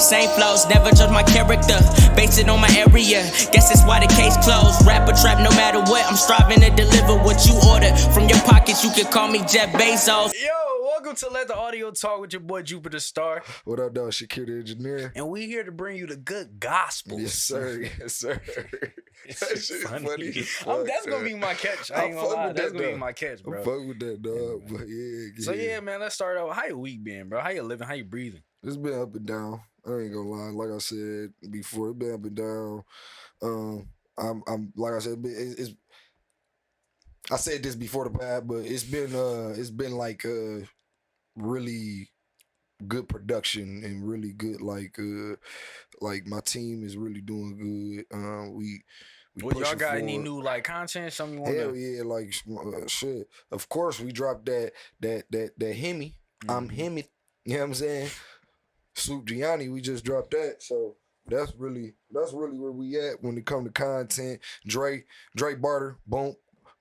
Same flows, never judge my character. Base it on my area. Guess that's why the case closed. Rap or trap, no matter what. I'm striving to deliver what you order. From your pockets, you can call me Jeff Bezos. Yo, welcome to Let the Audio Talk with your boy Jupiter Star. What up, though? Shakir the engineer. And we here to bring you the good gospel. Yes, sir. Yes, sir. That shit funny. That's gonna be my catch. I ain't gonna lie. That's gonna be my catch, bro. I'm fuck with that, dog. But yeah. So yeah, man, let's start out. How your week been, bro? How you living? How you breathing? It's been up and down. I ain't gonna lie. Like I said before, it's been up and down. I'm like I said, it's I said this before the pod, but it's been like really good production and really good like my team is really doing good. We Well, y'all got forward. any new like content? Something you want Hell to? yeah, like shit. Of course, we dropped that Hemi. I'm Hemi. You know what I'm saying? Soup Gianni, we just dropped that. So that's really where we at when it come to content. Dre Barter, boom.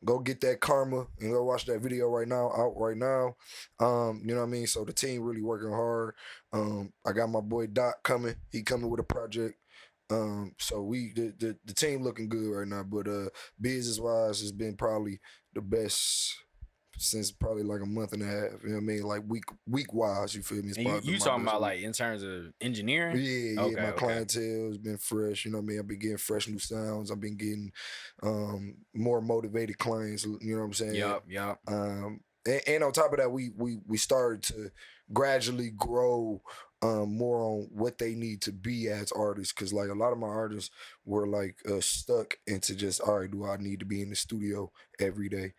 Go get that karma and go watch that video out right now. You know what I mean? So the team really working hard. I got my boy Doc coming. He coming with a project. So the team looking good right now. But business wise, it's been probably the best since probably like a month and a half. You know what I mean? Like week wise, you feel me? And you talking about like in terms of engineering? Yeah, Okay, my clientele has been fresh. You know what I mean? I've been getting fresh new sounds. I've been getting more motivated clients. You know what I'm saying? Yep. And on top of that, we started to gradually grow more on what they need to be as artists, because like a lot of my artists were like stuck into just, all right, do I need to be in the studio every day?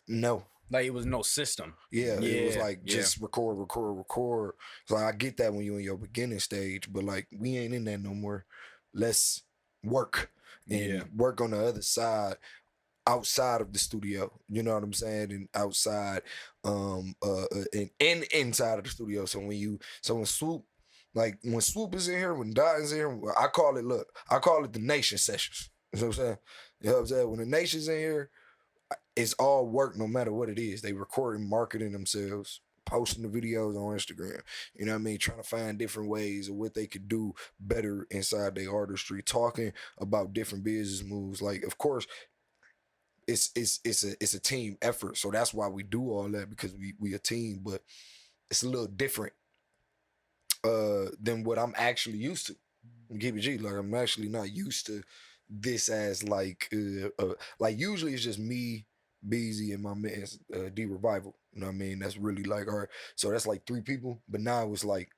No. Like it was no system. Yeah, it was like just record. So I get that when you're in your beginning stage, but like we ain't in that no more. Let's work and work on the other side, outside of the studio. You know what I'm saying? And outside, and inside of the studio. So when Swoop is in here, when Dot is in here, I call it the nation sessions. You know what I'm saying? You know what I'm saying? When the nation's in here, it's all work no matter what it is. They recording, marketing themselves, posting the videos on Instagram. You know what I mean? Trying to find different ways of what they could do better inside their artistry, talking about different business moves. Like, of course, it's a team effort. So that's why we do all that, because we a team, but it's a little different than what I'm actually used to. Keep it G. Like, I'm actually not used to this as like usually it's just me, Beezy, and my man D Revival. You know what I mean? That's really like, all right. So that's like 3 people, but now it was like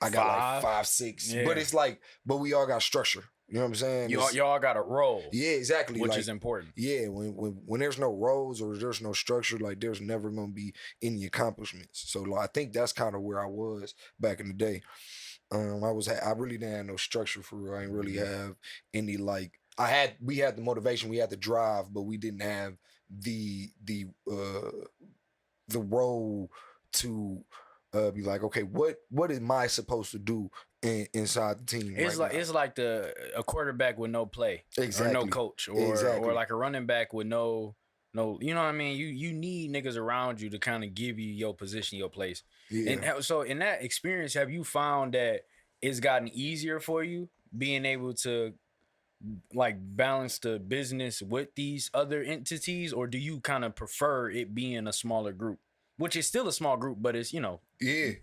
I got like 5, 6. Yeah. But it's like, but we all got structure. You know what I'm saying? Y'all got a role. Yeah, exactly. Which like, is important. Yeah, when there's no roles or there's no structure, like there's never gonna be any accomplishments. So like, I think that's kind of where I was back in the day. I really didn't have no structure for real. I didn't really have any like we had the motivation, we had the drive, but we didn't have the role to be like, okay, what am I supposed to do inside the team? It's like a quarterback with no play, exactly, or no coach, or like a running back with no. You know what I mean? You need niggas around you to kind of give you your position, your place. Yeah. And so in that experience, have you found that it's gotten easier for you being able to like balance the business with these other entities, or do you kind of prefer it being a smaller group, which is still a small group, but it's, you know,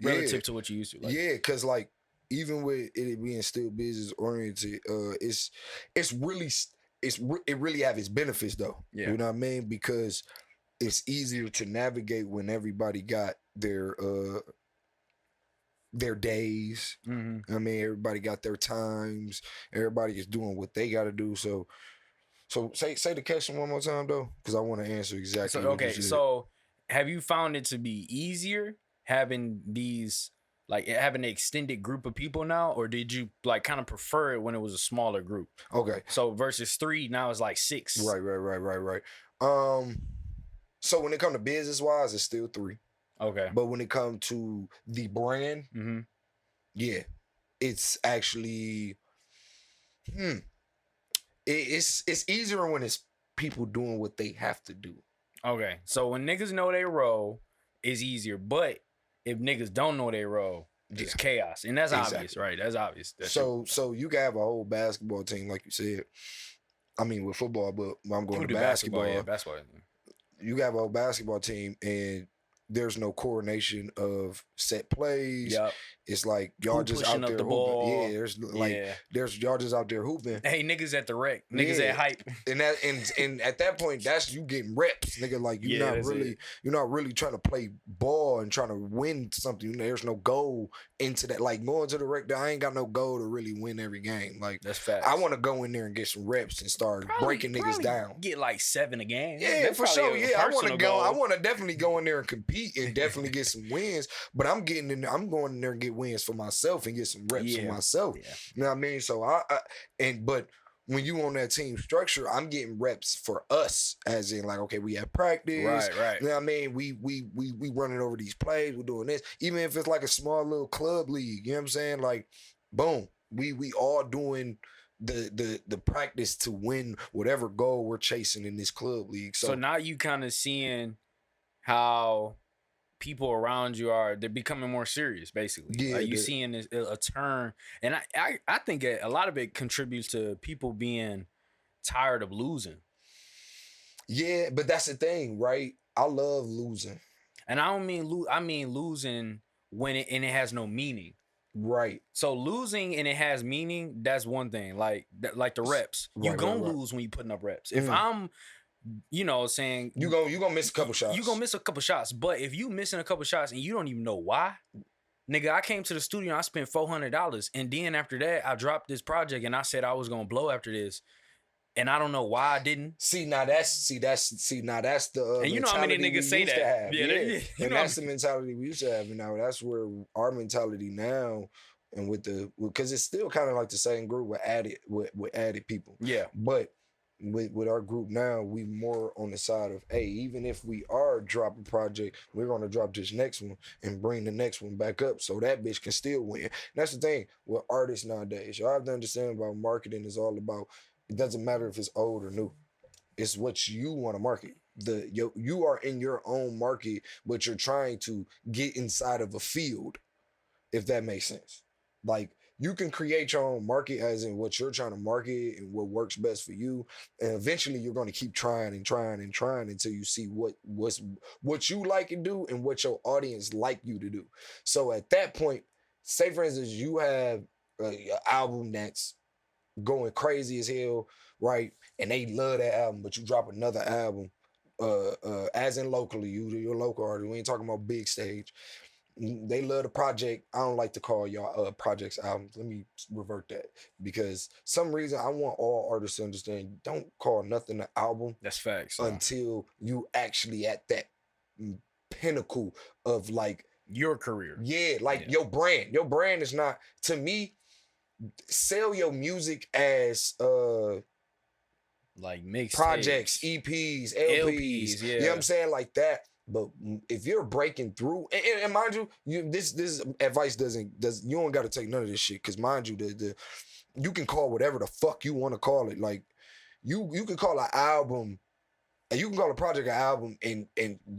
relative to what you used to? Like, yeah, because like even with it being still business oriented, it really have its benefits though. Yeah. You know what I mean? Because it's easier to navigate when everybody got their days. Mm-hmm. I mean, everybody got their times. Everybody is doing what they got to do. So say the question one more time though, because I want to answer exactly. So have you found it to be easier having these? Like having an extended group of people now, or did you like kind of prefer it when it was a smaller group? Okay. So versus 3, now it's like 6. Right. So when it comes to business wise, it's still 3. Okay. But when it comes to the brand, yeah, it's actually it's easier when it's people doing what they have to do. Okay. So when niggas know they role, it's easier, but if niggas don't know their role, It's chaos, and that's obvious, right? That's obvious. So you can have a whole basketball team, like you said. I mean, with football, but I'm going to basketball. Basketball. You have a whole basketball team, and there's no coordination of set plays. Yep. It's like y'all just out there the ball. hooping. Yeah, there's y'all just out there hooping. Hey, niggas at the rec, niggas at hype, and at that point, that's you getting reps, nigga. Like you're not really trying to play ball and trying to win something. There's no goal into that. Like going to the rec, I ain't got no goal to really win every game. Like that's facts. I want to go in there and get some reps and start breaking niggas down. Get like 7 a game. Yeah, for sure. Yeah, I want to go. I want to definitely go in there and compete and definitely get some wins. But I'm getting in there. I'm going in there and get wins for myself and get some reps for myself. Yeah. You know what I mean? So but when you on that team structure, I'm getting reps for us, as in like, okay, we have practice. Right. You know what I mean? We running over these plays, we're doing this. Even if it's like a small little club league, you know what I'm saying? Like, boom, we all doing the practice to win whatever goal we're chasing in this club league. So now you kind of seeing how people around you they're becoming more serious, basically. Yeah, like you seeing a turn, and I think a lot of it contributes to people being tired of losing. Yeah, but that's the thing, right? I love losing, and I don't mean I mean losing when it has no meaning. Right. So losing and it has meaning, that's one thing. Like the reps, you gonna lose when you putting up reps. If I'm saying you gonna miss a couple shots. You gonna miss a couple shots. But if you missing a couple shots and you don't even know why, nigga, I came to the studio and I spent $400, and then after that I dropped this project and I said I was gonna blow after this, and I don't know why I didn't. That's the and you know how many niggas say that. And that's the mentality we used to have, and now that's where our mentality now, and because it's still kind of like the same group with added people. Yeah, but. With our group now, we more on the side of, hey, even if we are dropping project, we're gonna drop this next one and bring the next one back up so that bitch can still win. And that's the thing with artists nowadays. Y'all have to understand about marketing is all about, it doesn't matter if it's old or new. It's what you want to market. You are in your own market, but you're trying to get inside of a field, if that makes sense. Like, you can create your own market as in what you're trying to market and what works best for you. And eventually you're going to keep trying until you see what you like to do and what your audience like you to do. So at that point, say for instance, you have an album that's going crazy as hell, right? And they love that album, but you drop another album, as in locally, you're a local artist. We ain't talking about big stage. They love the project. I don't like to call y'all projects albums. Let me revert that, because some reason I want all artists to understand, don't call nothing an album. That's facts. Until you actually at that pinnacle of like your career. Yeah, like your brand. Your brand is not, to me, sell your music as like mixed projects, EPs, LPs. Yeah. You know what I'm saying? Like that. But if you're breaking through, and mind you, this advice doesn't you don't got to take none of this shit, because mind you, you can call whatever the fuck you want to call it. Like you can call an album, and you can call a project an album, and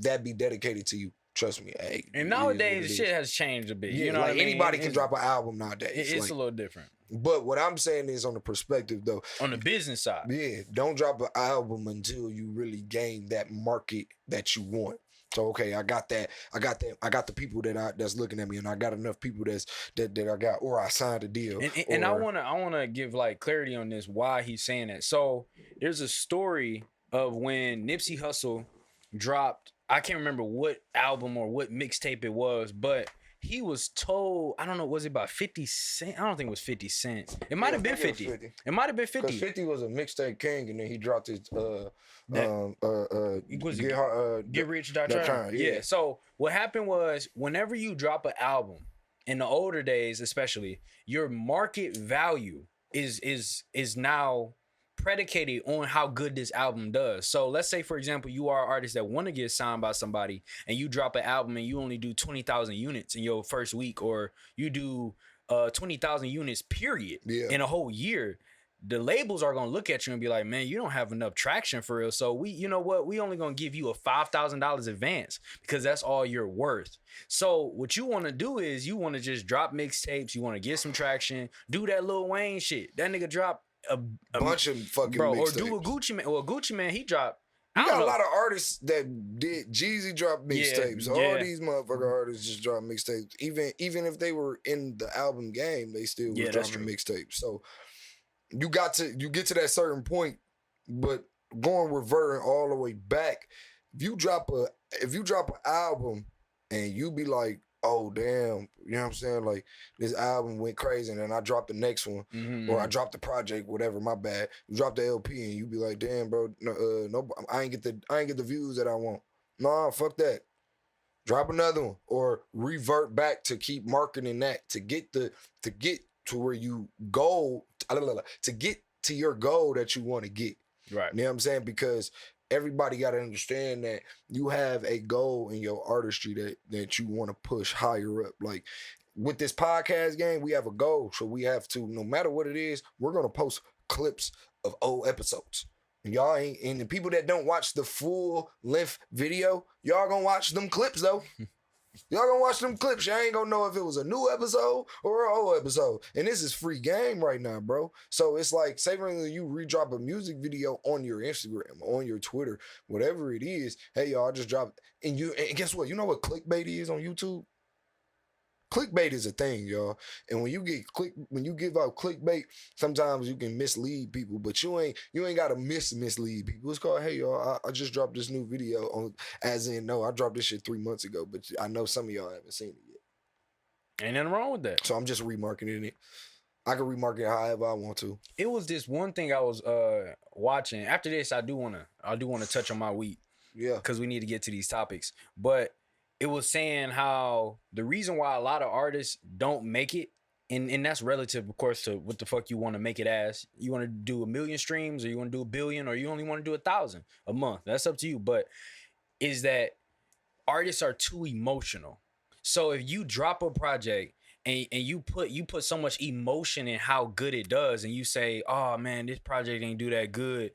that be dedicated to you. Trust me. Hey, and nowadays shit has changed a bit. Yeah, you know, like what I mean? Anybody can drop an album nowadays. It's a little different. But what I'm saying is, on the perspective though, on the business side, don't drop an album until you really gain that market that you want. So okay, I got that. I got the people that's looking at me, and I got enough people that I got, or I signed a deal. And I wanna give like clarity on this, why he's saying that. So there's a story of when Nipsey Hussle dropped, I can't remember what album or what mixtape it was, but he was told, I don't know, was it about 50 Cent? I don't think it was 50 Cent. It might have been 50. It might have been 50. Because 50 was a mixtape king, and then he dropped his Get Rich, Die Trying. Yeah. So what happened was, whenever you drop an album, in the older days especially, your market value is now predicated on how good this album does. So let's say, for example, you are an artist that want to get signed by somebody, and you drop an album and you only do 20,000 units in your first week, or you do 20,000 units period in a whole year. the labels are gonna look at you and be like, man, you don't have enough traction for real. So you know what? We only gonna give you a $5,000 advance because that's all you're worth. So what you want to do is you want to just drop mixtapes. You want to get some traction. Do that Lil Wayne shit. That nigga drop a bunch of fucking bro, mixtapes. or do a Gucci Man. Well, Gucci Man, he dropped. You got a lot of artists that did. Jeezy dropped mixtapes. All these motherfucker artists just dropped mixtapes. Even if they were in the album game, they still was dropping mixtapes. So you get to that certain point, but reverting all the way back, if you drop an album and you be like, oh damn, you know what I'm saying? Like this album went crazy, and then I dropped the next one, or I dropped the project, whatever. My bad. You drop the LP, and you be like, damn, bro, no, I ain't get the views that I want. Nah, fuck that. Drop another one, or revert back to keep marketing that to get to where you go to get to your goal that you want to get. Right. You know what I'm saying? Because everybody got to understand that you have a goal in your artistry that you want to push higher up. Like with this podcast game, we have a goal. So we have to, no matter what it is, we're going to post clips of old episodes. And y'all ain't, and the people that don't watch the full length video, y'all gonna watch them clips though. Y'all gonna watch them clips. Y'all ain't gonna know if it was a new episode or an old episode. And this is free game right now, bro. So it's like, say for instance, you redrop a music video on your Instagram, on your Twitter, whatever it is. Hey, y'all, I just dropped. And guess what? You know what clickbait is on YouTube? Clickbait is a thing, y'all. And when you give out clickbait, sometimes you can mislead people, but you ain't gotta mislead people. It's called, hey y'all, I just dropped this new video on, as in, no, I dropped this shit 3 months ago, but I know some of y'all haven't seen it yet. Ain't nothing wrong with that. So I'm just remarketing it. I can remarket it however I want to. It was this one thing I was watching. After this, I do wanna touch on my week. Yeah. Because we need to get to these topics. But it was saying how the reason why a lot of artists don't make it, and that's relative, of course, to what the fuck you want to make it as. You want to do 1 million streams, or you want to do 1 billion, or you only want to do 1,000 a month. That's up to you. But is that artists are too emotional. So if you drop a project and you put so much emotion in how good it does, and you say, oh man, this project ain't do that good.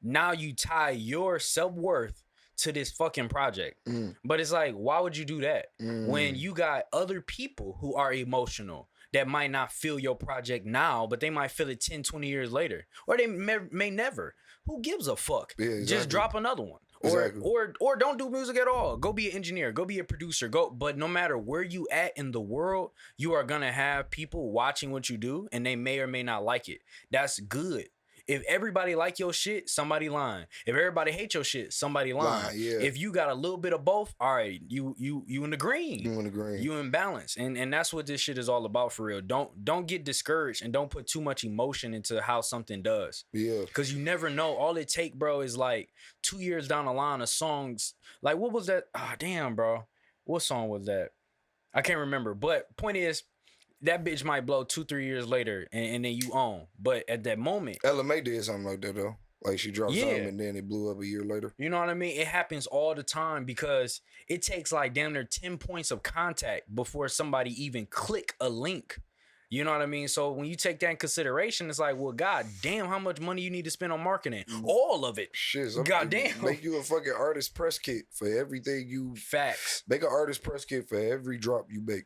Now you tie your self-worth to this fucking project. But it's like, why would you do that when you got other people who are emotional that might not feel your project now, but they might feel it 10, 20 years later, or they may never. Who gives a fuck? Yeah, exactly. Just drop another one. Exactly. Or don't do music at all. Go be an engineer, go be a producer, but no matter where you at in the world, you are gonna have people watching what you do, and they may or may not like it. That's good. If everybody like your shit, somebody lying. If everybody hate your shit, somebody lying. Yeah. If you got a little bit of both, all right, you in the green. You in the green. You in balance. And that's what this shit is all about for real. Don't get discouraged, and don't put too much emotion into how something does. Yeah. Cause you never know. All it take, bro, is like 2 years down the line of songs. Like, what was that? Ah, damn, bro. What song was that? I can't remember. But point is, that bitch might blow 2-3 years later, and then you own. But at that moment, LMA did something like that though. Like she dropped something and then it blew up a year later. You know what I mean? It happens all the time because it takes like damn near 10 points of contact before somebody even click a link. You know what I mean? So when you take that in consideration, it's like, well, god damn, how much money you need to spend on marketing? All of it. Shit. God damn. Make you a fucking artist press kit for everything you... Facts. Make an artist press kit for every drop you make.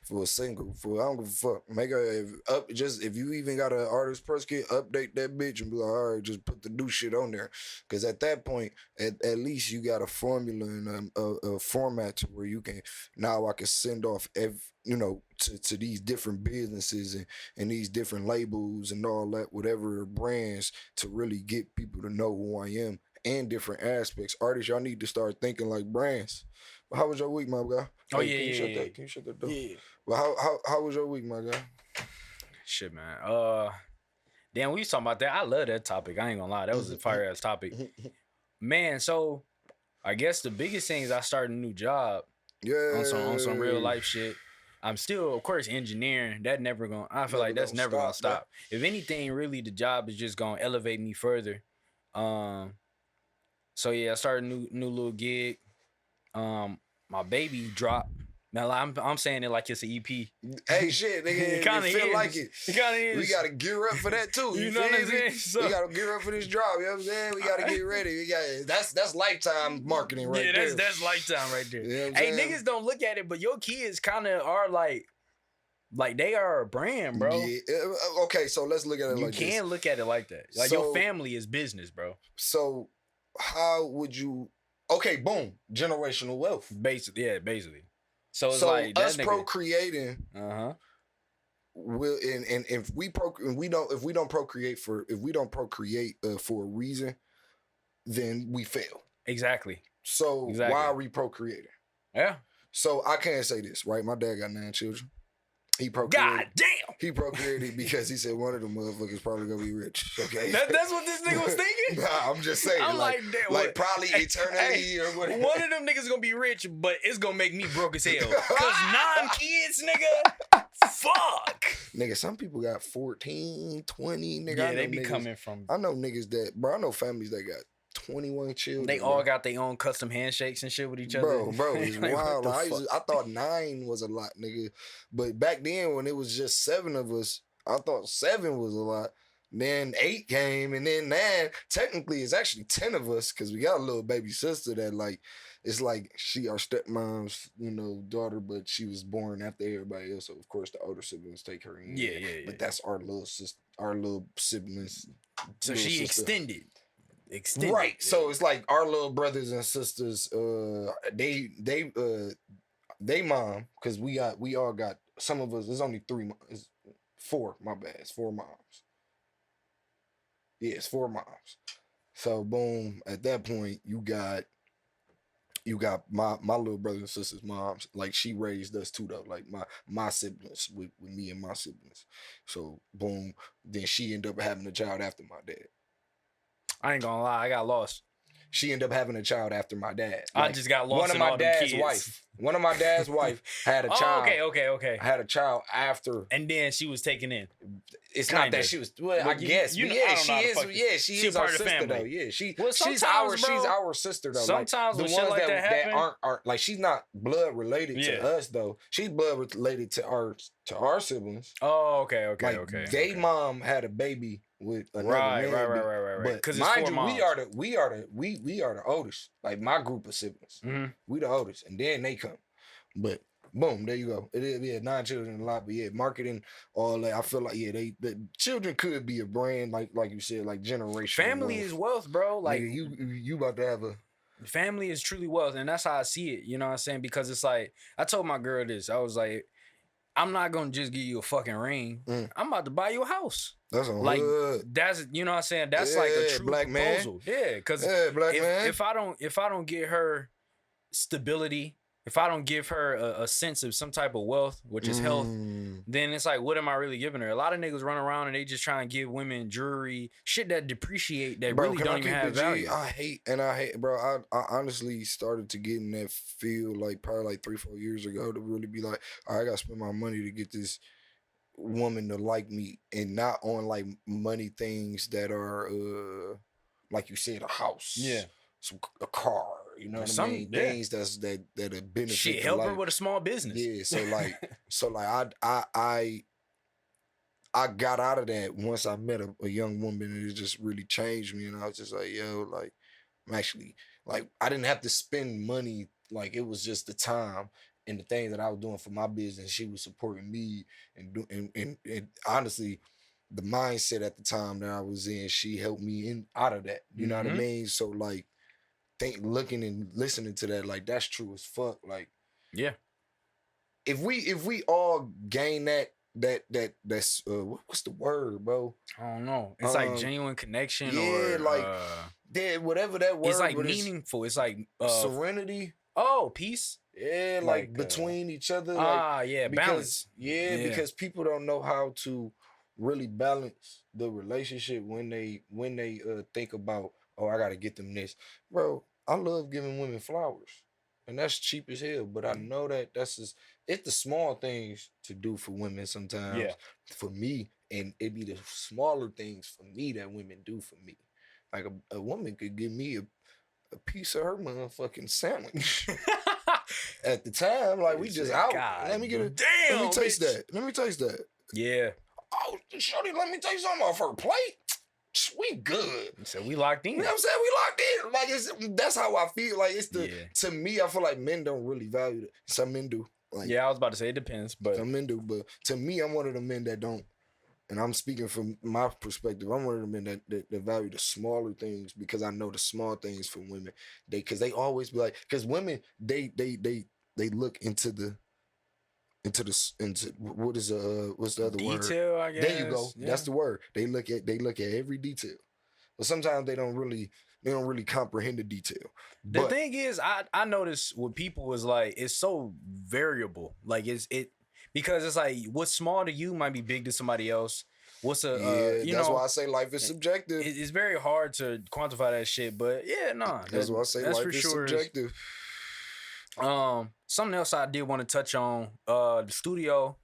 For a single. I don't give a fuck. If you even got an artist press kit, update that bitch and be like, all right, just put the new shit on there. Because at that point, at least you got a formula and a format to where you can... Now I can send off to these different businesses and these different labels and all that, whatever brands, to really get people to know who I am and different aspects. Artists, y'all need to start thinking like brands. But how was your week, my guy? Oh, Can yeah. you shut that door? Yeah. Well, how was your week, my guy? Shit, man. Damn, we was talking about that. I love that topic. I ain't gonna lie. That was a fire ass topic. Man, so I guess the biggest thing is I started a new job. Yeah. On some real life shit. I'm still, of course, engineering. I feel like that's never gonna stop. If anything, really, the job is just gonna elevate me further. So yeah, I started a new little gig. My baby dropped Now I'm saying it like it's an EP. Hey, shit, nigga, it kinda feel is. like it. It kinda is. We gotta gear up for that too. You know what I'm feel me? saying? So- we gotta gear up for this drop. You know what I'm saying? We gotta get ready. We got that's lifetime marketing right there. Yeah, that's lifetime right there. You know what I'm Hey, saying? niggas don't look at it, but your kids kind of are like they are a brand, bro. Yeah. Okay, so let's look at it You like can this. look at it like that. Like So- your family is business, bro. So how would you? Okay, boom, generational wealth. Basically. So it's So like that us nigga. procreating Uh-huh. will and if we don't procreate for a reason, then we fail. Exactly. So Exactly. why are we procreating? Yeah. So I can't say this, right? My dad got 9 children. He God procreated. damn. He procreated because he said one of them motherfuckers probably gonna be rich. Okay. That's what this nigga was thinking? Nah, I'm just saying. I'm like, damn, what- probably eternity Hey, or whatever. One of them niggas gonna be rich, but it's gonna make me broke as hell. Cause 9 kids, nigga. Fuck. Nigga, some people got 14, 20. Nigga, Yeah, I know they be niggas, coming from. I know niggas that, bro. I know families that got 21 children. They all got their own custom handshakes and shit with each other. Bro, it's Like, what wild. the Like, fuck? I thought 9 was a lot, nigga. But back then, when it was just 7 of us, I thought 7 was a lot. Then 8 came, and then 9. Technically, it's actually 10 of us because we got a little baby sister that, like, it's like she our stepmom's, daughter, but she was born after everybody else. So of course, the older siblings take her in. Yeah. But that's our little sister, our little siblings. So little she sister. extended. Right. So it's like our little brothers and sisters, they mom, because we all got, some of us, there's only 3, it's 4, my bad, it's 4 moms. Yeah, it's 4 moms. So boom, at that point, you got my little brother and sister's moms. Like, she raised us too, though. Like my siblings with me and my siblings. So boom, then she ended up having a child after my dad. I ain't gonna lie, I got lost. She ended up having a child after my dad. I just got lost in all them kids. One of my dad's wife had a child. Okay. Had a child after. And then she was taken in. It's Kinda. not that she was. Well, But I guess. you but know, yeah, I don't she know how to is. fuck it. Yeah, she She is a our part of the sister family. though. Yeah, Well, she's sometimes, bro, our sister though. sometimes like, when the shit ones like that happen- aren't like, she's not blood related Yeah. to us though. She's blood related to our siblings. Oh, okay. Like, they mom had a baby with another Right. man. But Because mind you, we are the oldest. Like, my group of siblings. Mm-hmm. We the oldest, and then they come. But boom, there you go. It is, 9 children a lot, but marketing, all that. I feel like the children could be a brand, like you said, like generational. Family is wealth, bro. Like, nigga, you about to have a family is truly wealth, and that's how I see it. You know what I'm saying? Because it's like, I told my girl this. I was like, I'm not gonna just give you a fucking ring. I'm about to buy you a house. That's on Like, hood. that's, you know what I'm saying? That's like a true black man. proposal. Yeah, because Black man. if I don't get her stability, if I don't give her a sense of some type of wealth, which is health, then it's like, what am I really giving her? A lot of niggas run around and they just try and give women jewelry, shit that depreciate, that Bro, really can I don't even keep have it G? value. I hate, bro. I honestly started to get in that feel like probably like 3-4 years ago, to really be like, all right, I gotta spend my money to get this woman to like me, and not on like money things that are like you said, a house, a car, you know what I mean? Things that are benefit. Shit, help her with a small business. Yeah, so like I got out of that once I met a young woman, and it just really changed me. And I was just like, yo, like, I'm actually, like, I didn't have to spend money. Like, it was just the time and the things that I was doing for my business. She was supporting me and honestly, the mindset at the time that I was in, she helped me out of that. You know what I mean? So like, looking and listening to that, like, that's true as fuck. Like, yeah. If we all gain that's what's the word, bro? I don't know. It's like genuine connection, yeah, or like whatever that word. It's like meaningful. It's like serenity. Oh, peace. Yeah, like between each other. Yeah, balance. Yeah, because people don't know how to really balance the relationship when they think about, oh, I gotta get them this. Bro, I love giving women flowers. And that's cheap as hell. But I know that it's the small things to do for women sometimes. Yeah. For me. And it be the smaller things for me that women do for me. Like, a woman could give me a piece of her motherfucking sandwich. At the time, like we just out. God, let me get it. damn. Let me taste bitch. that. Let me taste that. Yeah. Oh, shorty, let me taste something off her plate. We good. So we locked in. You know what I'm saying? We locked in. Like that's how I feel. Like it's the to me, I feel like men don't really value it. Some men do. Like I was about to say it depends, but some men do. But to me, I'm one of the men that don't. And I'm speaking from my perspective. I'm one of the men that value the smaller things because I know the small things for women. Because they always be like, because women they look into what is what's the other detail, word? Detail, I guess. There you go. Yeah. That's the word. They look at every detail. But sometimes they don't really comprehend the detail. The thing is, I notice with people is like it's so variable. Like because it's like what's small to you might be big to somebody else. What's that's why I say life is subjective. It's very hard to quantify that shit, but that's why I say life is subjective. Something else I did want to touch on, the studio.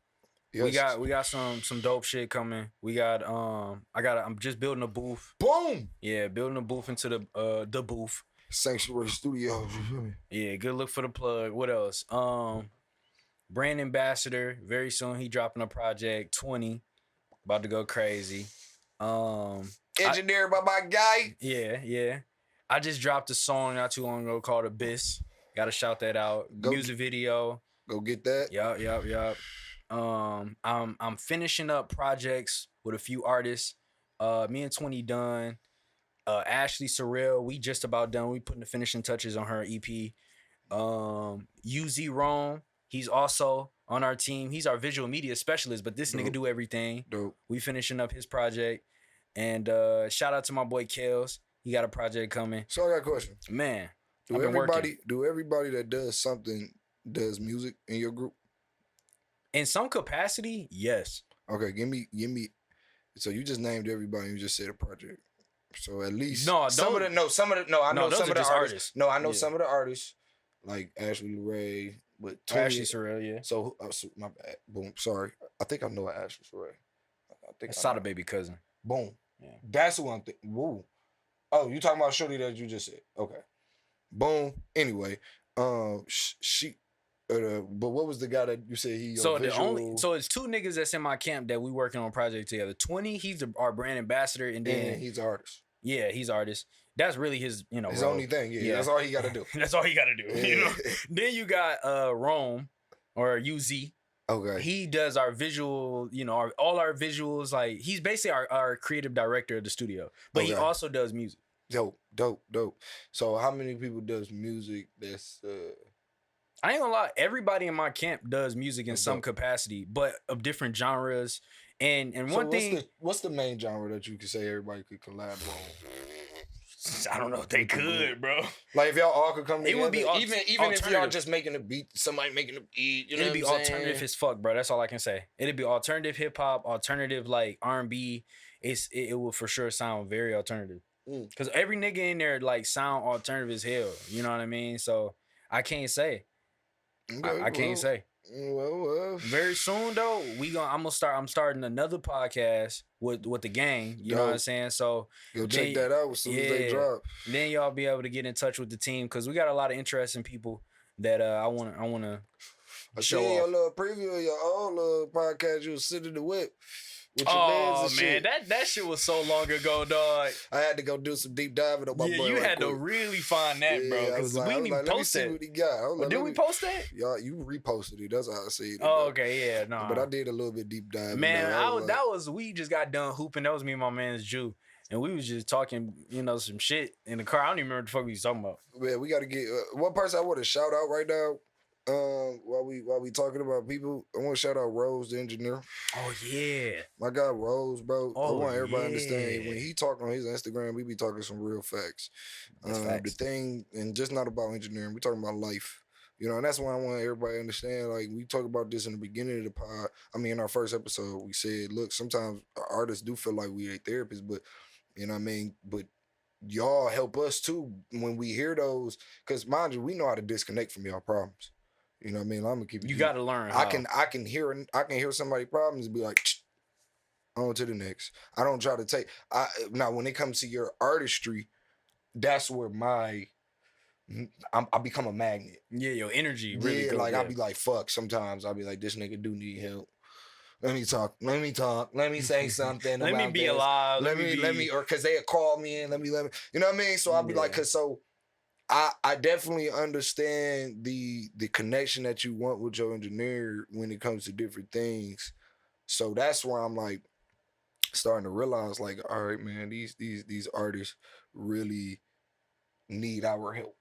Yes. We got some dope shit coming. We got I'm just building a booth. Boom. Yeah, building a booth into the booth. Sanctuary Studios. Yeah, good look for the plug. What else? Brand ambassador. Very soon he dropping a project. 20, about to go crazy. Engineered by my guy. Yeah. I just dropped a song not too long ago called Abyss. Gotta shout that out. Music video. Go get that. Yup. I'm finishing up projects with a few artists. Me and 20 done. Ashley Sorrell, we just about done. We putting the finishing touches on her EP. UZ Rome, he's also on our team. He's our visual media specialist, but this nigga do everything. Dope. We finishing up his project. And shout out to my boy Kels. He got a project coming. So I got a question. Man, do everybody that does something does music in your group? In some capacity, yes. Okay, give me. So you just named everybody. You just said a project. So at least I know some of the artists. No, I know some of the artists like Ashley Ray, but Ashley Sorrell, yeah. So my bad. Boom. Sorry, I think I know Ashley Sorrell. I think that's Sada baby cousin. Boom. Yeah. That's who I'm thinking. Woo. Oh, you talking about Shorty that you just said? Okay. Boom. Anyway, she. But what was the guy that you said he? So it's two niggas that's in my camp that we working on a project together. 20, he's our brand ambassador, and then he's an artist. Yeah, he's artist. That's really his, his only thing. Yeah, that's all he got to do. That's all he got to do. Yeah. You know. Then you got Rome or UZ. Okay. He does our visual, all our visuals. Like he's basically our creative director of the studio, but he also does music. Dope. So how many people does music? That's I ain't gonna lie, everybody in my camp does music in some capacity, but of different genres. And one thing, what's the main genre that you could say everybody could collab on? I don't know if they could, bro. Like if y'all all could come together, it would be even if y'all just making a beat, somebody making a beat, it'd be alternative as fuck, bro. That's all I can say. It'd be alternative hip hop, alternative like R&B. It will for sure sound very alternative. Because every nigga in there like sound alternative as hell. You know what I mean? So I can't say. Okay, I can't say. Well, very soon though, I'm starting another podcast with the gang. You know what I'm saying? So go check that out as soon as they drop. Then y'all be able to get in touch with the team because we got a lot of interesting people that I wanna show off. Your little preview of your old podcast. You was sitting in the whip. Oh man, that shit was so long ago, dog. I had to go do some deep diving on my boy. You had to really find that, bro. Because we didn't even post that. What he got. Did we post that? Y'all, you reposted it. That's how I see it. Oh, okay, yeah, no. But I did a little bit deep dive. Man, we just got done hooping. That was me and my man's Jew. And we was just talking, some shit in the car. I don't even remember what the fuck we was talking about. Yeah, we got to get one person I want to shout out right now. While we talking about people, I want to shout out Rose, the engineer. Oh yeah, my guy Rose, bro. I want everybody to understand when he talk on his Instagram, we be talking some real facts. Facts. The thing, and just not about engineering, we talking about life. And that's why I want everybody to understand. Like we talked about this in the beginning of the pod. I mean, in our first episode, we said, look, sometimes artists do feel like we ain't therapists, but you know what I mean. But y'all help us too when we hear those, because mind you, we know how to disconnect from y'all problems. You know what I mean? I'm gonna keep it. You gotta learn. I can hear somebody's problems and be like, on to the next. I don't try to take. Now when it comes to your artistry, that's where my I become a magnet. Yeah, your energy really Yeah, goes like there. I'll be like, fuck. Sometimes I'll be like, this nigga do need help. Let me talk. Let me say something. Let me about be this. alive. Let me, or cause they'll call me and let me, you know what I mean? So I'll be like, cause so I definitely understand the connection that you want with your engineer when it comes to different things. So that's why I'm like starting to realize, like, all right, man, these artists really need our help.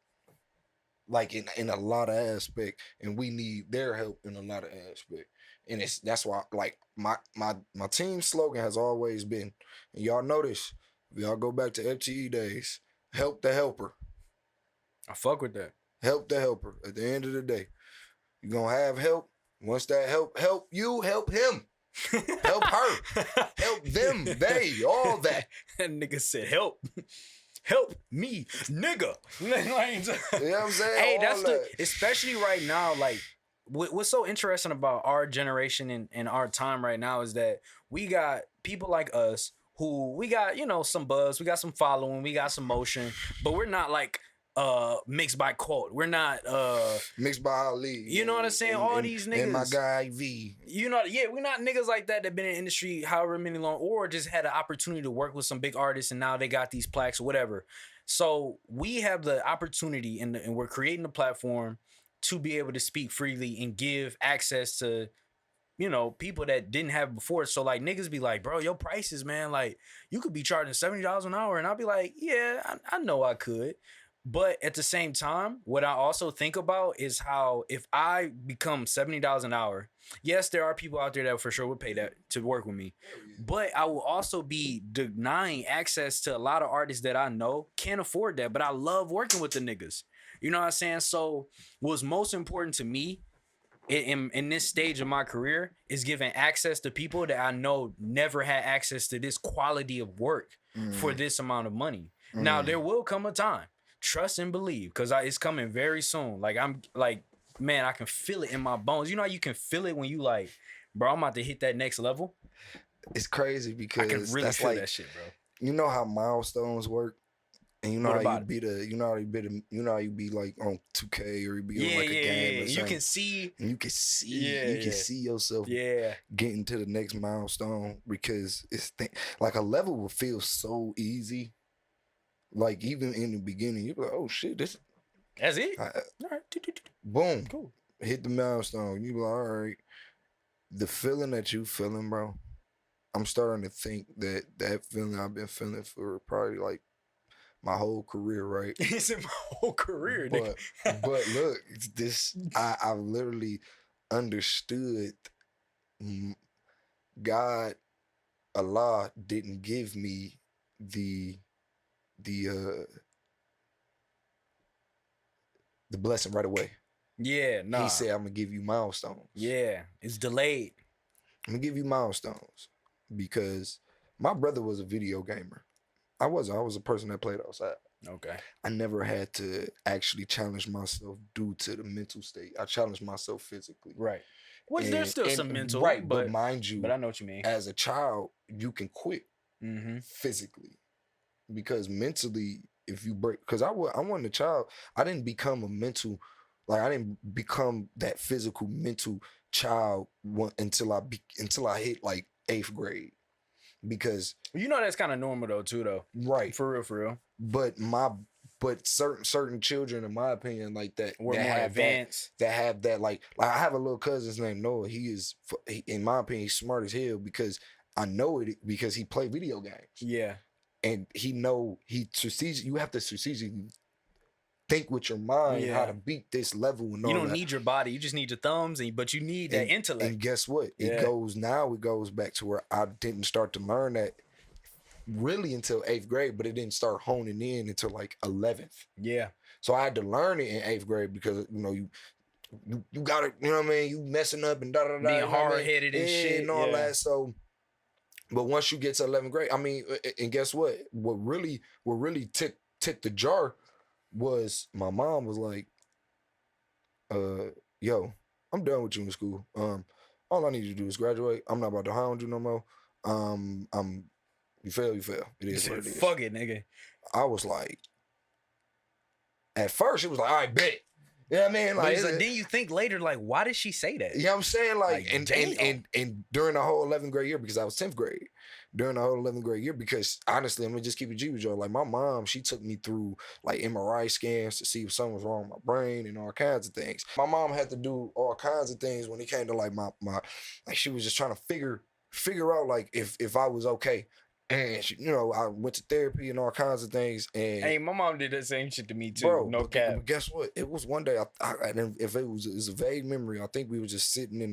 Like in a lot of aspect, and we need their help in a lot of aspect. And that's why, like, my team slogan has always been, and y'all notice, if y'all go back to FTE days, help the helper. I fuck with that. Help the helper. At the end of the day, you're gonna have help. Once that help you, help him. Help her. Help them. They. All that. That nigga said help. Help me, nigga. You know what I'm saying? Hey, all that's that. especially right now, like, what's so interesting about our generation and our time right now is that we got people like us who we got, you know, some buzz, we got some following, we got some motion, but we're not like mixed by Colt. We're not mixed by Ali. You know what I'm saying? All these niggas. And my guy V. You know, yeah, we're not niggas like that been in the industry however many long, or just had an opportunity to work with some big artists and now they got these plaques or whatever. So we have the opportunity and we're creating a platform to be able to speak freely and give access to, you know, people that didn't have before. So like niggas be like, bro, your prices, man, like you could be charging $70 an hour. And I'll be like, yeah, I know I could. But at the same time, what I also think about is how if I become $70 an hour, yes, there are people out there that for sure would pay that to work with me. But I will also be denying access to a lot of artists that I know can't afford that. But I love working with the niggas. You know what I'm saying? So what's most important to me in this stage of my career is giving access to people that I know never had access to this quality of work for this amount of money. Now, there will come a time. Trust and believe, because it's coming very soon. Like, I'm like, man, I can feel it in my bones. You know how you can feel it when you like, bro, I'm about to hit that next level? It's crazy because I can really that's feel like, that shit, bro. You know how milestones work? And you know What how about you know how you be like on 2K or you be on like a game or something. You can see. And you can see yourself getting to the next milestone because it's like a level will feel so easy. Like even in the beginning, you're like, oh shit, that's it. All right. Boom. Cool. Hit the milestone. You be like, all right. The feeling that you feeling, bro, I'm starting to think that feeling I've been feeling for probably like my whole career, right? It's in my whole career, nigga. But look, I literally understood God, Allah didn't give me the blessing right away. Yeah, nah. He said, I'm gonna give you milestones. Yeah, it's delayed. I'm gonna give you milestones because my brother was a video gamer. I was a person that played outside. Okay. I never had to actually challenge myself due to the mental state. I challenged myself physically. Right. Which there's still some mental. Right, but mind you, but I know what you mean. As a child, you can quit physically. Because mentally, if you break, because I wasn't a child, I didn't become a mental, like I didn't become that physical mental child until I hit like 8th grade, because you know that's kind of normal though too though, right? For real. But certain children, in my opinion, like that, were more advanced, that have that like I have a little cousin named Noah. He in my opinion, he's smart as hell because I know it because he played video games. Yeah. And you have to strategically think with your mind how to beat this level. And all you don't that. need your body, you just need your thumbs, but you need that intellect. And guess what? It goes back to where I didn't start to learn that really until 8th grade, but it didn't start honing in until like 11th. Yeah. So I had to learn it in 8th grade because you got it. You know what I mean? You messing up and being hard headed and shit and all that. So. But once you get to 11th grade, I mean, and guess what? What really ticked the jar was my mom was like, yo, I'm done with you in school. All I need you to do is graduate. I'm not about to hound you no more. You fail. It is what it is. Fuck it, nigga. I was like, at first it was like, all right, bet. You know what I mean? Like, then you think later, like, why did she say that? You know what I'm saying? Like and during the whole 11th grade year, because I was 10th grade, during the whole 11th grade year, because honestly, I'm gonna just keep it G with y'all. Like my mom, she took me through like MRI scans to see if something was wrong with my brain and all kinds of things. My mom had to do all kinds of things when it came to like my like she was just trying to figure out like if I was okay. And she, you know, I went to therapy and all kinds of things. And hey, my mom did that same shit to me too. Bro, no cap. But guess what? It was one day. And if it's a vague memory, I think we were just sitting in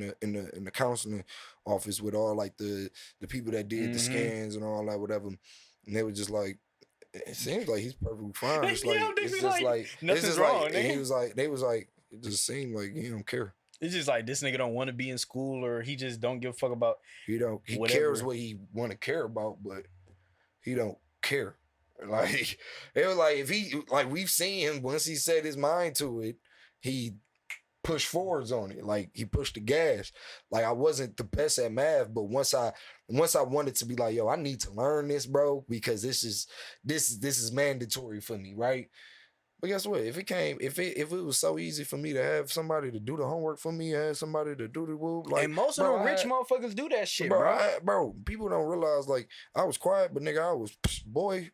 the counseling office with all like the people that did the scans and all that, whatever. And they were just like, it seems like he's perfectly fine. It's like it's just like nothing's wrong. And he was like, they was like, it just seemed like he don't care. It's just like this nigga don't want to be in school, or he just don't give a fuck about. He cares what he want to care about, but he don't care. Like it was like if he like we've seen him once he set his mind to it, he pushed forwards on it. Like he pushed the gas. Like I wasn't the best at math, but once I wanted to be like, yo, I need to learn this, bro, because this is mandatory for me, right? But guess what? If it was so easy for me to have somebody to do the homework for me, have somebody to do the woo, like, and most of the rich motherfuckers do that shit, bro. Bro, people don't realize like I was quiet, but nigga, I was boy.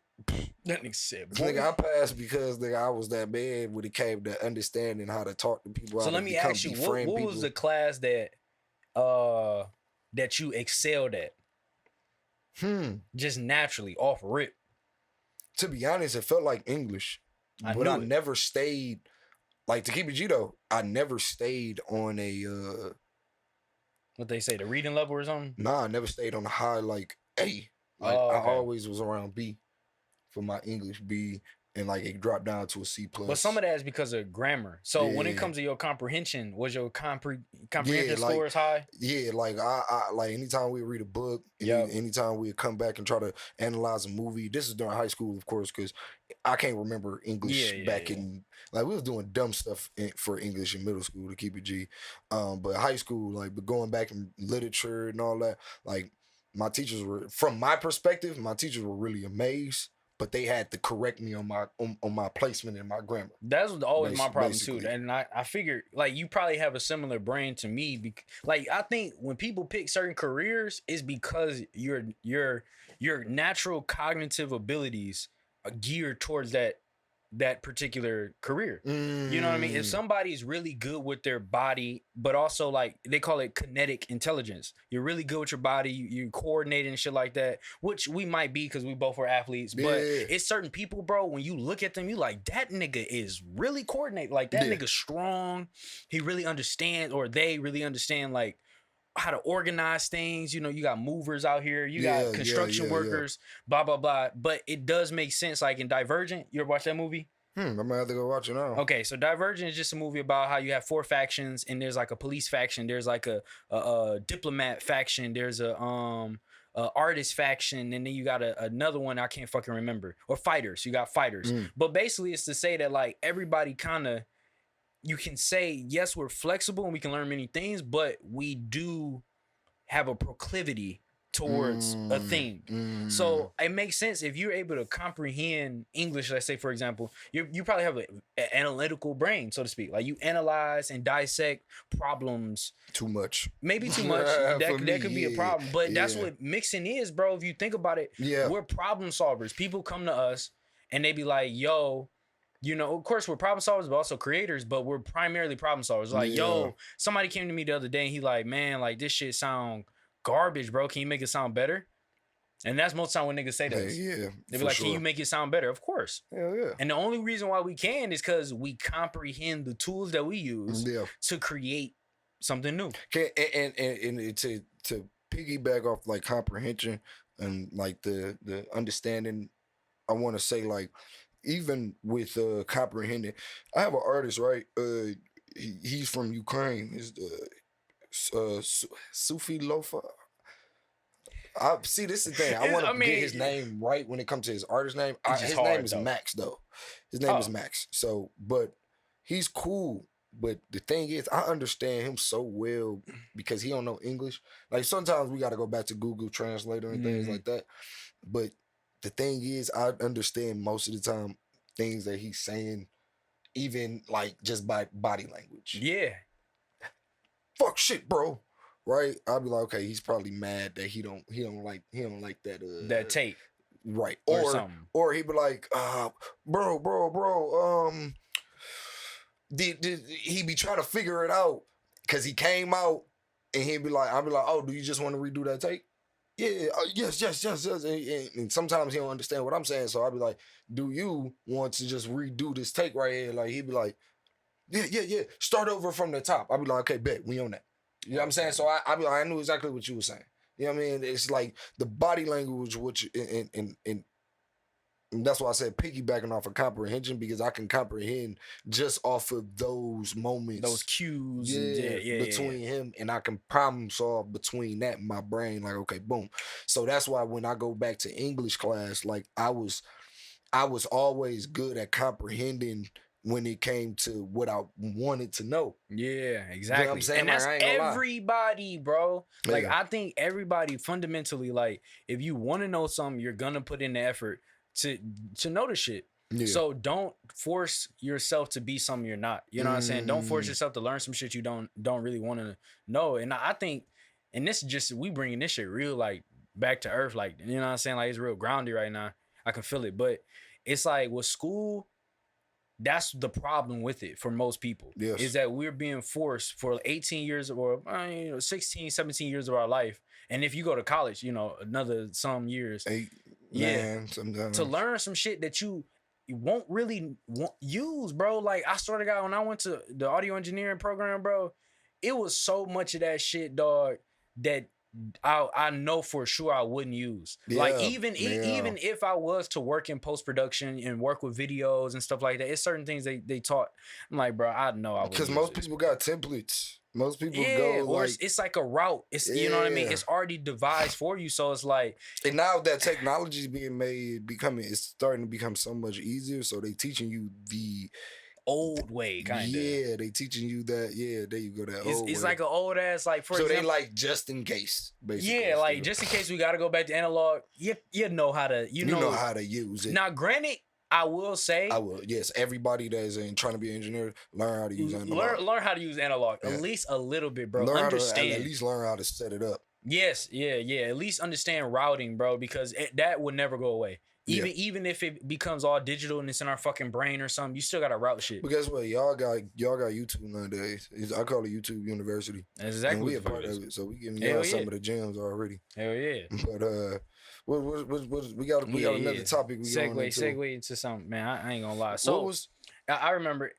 That nigga said, boy. Nigga, I passed because nigga, I was that bad when it came to understanding how to talk to people. So let me ask you, what was the class that you excelled at? Just naturally off rip. To be honest, it felt like English. I never stayed, like to keep it G though, I never stayed on a what they say, the reading level or something? Nah, I never stayed on a high like A. Like I always was around B for my English B, and like it dropped down to a C+. But some of that is because of grammar. So when it comes to your comprehension, was your comprehension scores high? Yeah, like I like anytime we read a book, anytime we come back and try to analyze a movie. This is during high school, of course, because I can't remember English back in like we was doing dumb stuff for English in middle school to keep it G. But high school, like but going back in literature and all that, like my teachers were, from my perspective, my teachers were really amazed. But they had to correct me on my placement and my grammar. That was always my problem too. And I figured like you probably have a similar brain to me. Like I think when people pick certain careers, it's because your natural cognitive abilities are geared towards that particular career. You know what I mean? If somebody's really good with their body, but also like they call it kinetic intelligence. You're really good with your body, you coordinate and shit like that, which we might be because we both are athletes. But it's certain people, bro, when you look at them, you like, that nigga is really coordinated. Like that nigga's strong. He really understands, or they really understand like how to organize things. You know, you got movers out here, you got construction workers, blah, blah, blah. But it does make sense. Like in Divergent, you ever watch that movie? I'm gonna have to go watch it now. Okay, so Divergent is just a movie about how you have 4 factions, and there's like a police faction, there's like a diplomat faction, there's a artist faction, and then you got another one I can't fucking remember. Or fighters, you got fighters. But basically it's to say that like everybody kind of, you can say, yes, we're flexible and we can learn many things, but we do have a proclivity towards a thing. So it makes sense if you're able to comprehend English. Let's say, for example, you probably have an analytical brain, so to speak. Like you analyze and dissect problems. Too much. Maybe too much. that could be a problem. But that's what mixing is, bro. If you think about it, we're problem solvers. People come to us and they be like, yo, you know, of course we're problem solvers, but also creators, but we're primarily problem solvers. Like, yo, somebody came to me the other day and he like, man, like this shit sound garbage, bro. Can you make it sound better? And that's most time when niggas say that. They be like, can you make it sound better? Of course. Hell yeah. And the only reason why we can is because we comprehend the tools that we use to create something new. And to piggyback off like comprehension and like the understanding, I want to say like, even with comprehending, I have an artist, right? He's from Ukraine. He's Sufi Lofa. See, this is the thing. I want to get his name right when it comes to his artist name. His name is Max, though. His name is Max. So, but he's cool. But the thing is, I understand him so well because he don't know English. Like sometimes we got to go back to Google Translator and things like that. But the thing is, I understand most of the time things that he's saying even like just by body language. Yeah. Fuck shit, bro. Right? I'll be like, okay, he's probably mad that he don't like that that tape. Right. Or he'd be like, bro, did he be trying to figure it out? Cause he came out and I'll be like, oh, do you just want to redo that tape? Yeah, yes. And sometimes he don't understand what I'm saying. So I'll be like, do you want to just redo this take right here? Like, he'd be like, yeah. Start over from the top. I'll be like, okay, bet, we on that. You know what I'm saying? So I'll be like, I knew exactly what you were saying. You know what I mean? It's like the body language, which, and that's why I said piggybacking off of comprehension, because I can comprehend just off of those moments, those cues, between him, and I can problem solve between that in my brain. Like, okay, boom. So that's why when I go back to English class, like I was always good at comprehending when it came to what I wanted to know. Yeah, exactly. You know what I'm saying? And that's like, everybody, bro. Like, yeah. I think everybody fundamentally, like, if you want to know something, you're gonna put in the effort to know the shit. Yeah. So don't force yourself to be something you're not. You know what I'm saying? Don't force yourself to learn some shit you don't really want to know. And I think, and this is just, we bringing this shit real, like, back to earth. Like, you know what I'm saying? Like, it's real grounded right now. I can feel it. But it's like with school, that's the problem with it for most people. Yes. Is that we're being forced for 18 years or 16, 17 years of our life. And if you go to college, another some years. 8, yeah, 9, sometimes. To learn some shit that you won't really use, bro. Like, I swear to God, when I went to the audio engineering program, bro, it was so much of that shit, dog, that I know for sure I wouldn't use. Yeah, like, even if I was to work in post-production and work with videos and stuff like that, it's certain things they taught. I'm like, bro, I know I would. Because most people got templates. Most people go or it's like a route. It's you know what I mean? It's already devised for you. So it's like, and now that technology is being made, it's starting to become so much easier. So they teaching you the old way, kind of. Yeah, they teaching you that. Yeah, there you go. That old it's way. like an old ass, like, for so example, they like just in case, basically. Yeah, like just in case we got to go back to analog. You know how to you know how to use it. Now, granted, I will say, yes, everybody that is trying to be an engineer, learn how to use analog. Learn how to use analog, at least a little bit, bro. Understand. At least learn how to set it up. Yes, yeah. At least understand routing, bro, because that would never go away. Even if it becomes all digital and it's in our fucking brain or something, you still gotta route shit. But guess what? Y'all got YouTube nowadays. I call it YouTube University. That's exactly. And we a part of it, so we giving y'all some of the gems already. Hell yeah. But we got another topic. Segue into something, man. I ain't gonna lie. So I remember.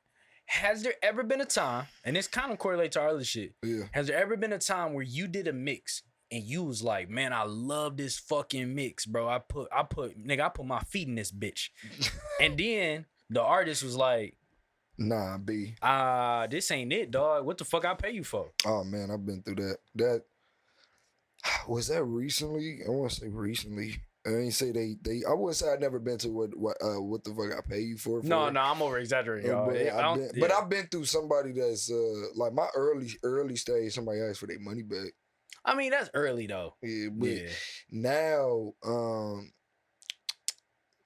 Has there ever been a time, and this kind of correlates to our other shit. Yeah. Has there ever been a time where you did a mix and you was like, man, I love this fucking mix, bro. I put my feet in this bitch. And then the artist was like, nah, B. This ain't it, dog. What the fuck I pay you for? Oh man, I've been through that. That was that recently? I want to say recently. I ain't say they. I wouldn't say I've never been to what the fuck I pay you for. No, I'm over exaggerating, y'all. But I've been through somebody that's like my early stage. Somebody asked for their money back. I mean, that's early though. Yeah, but now,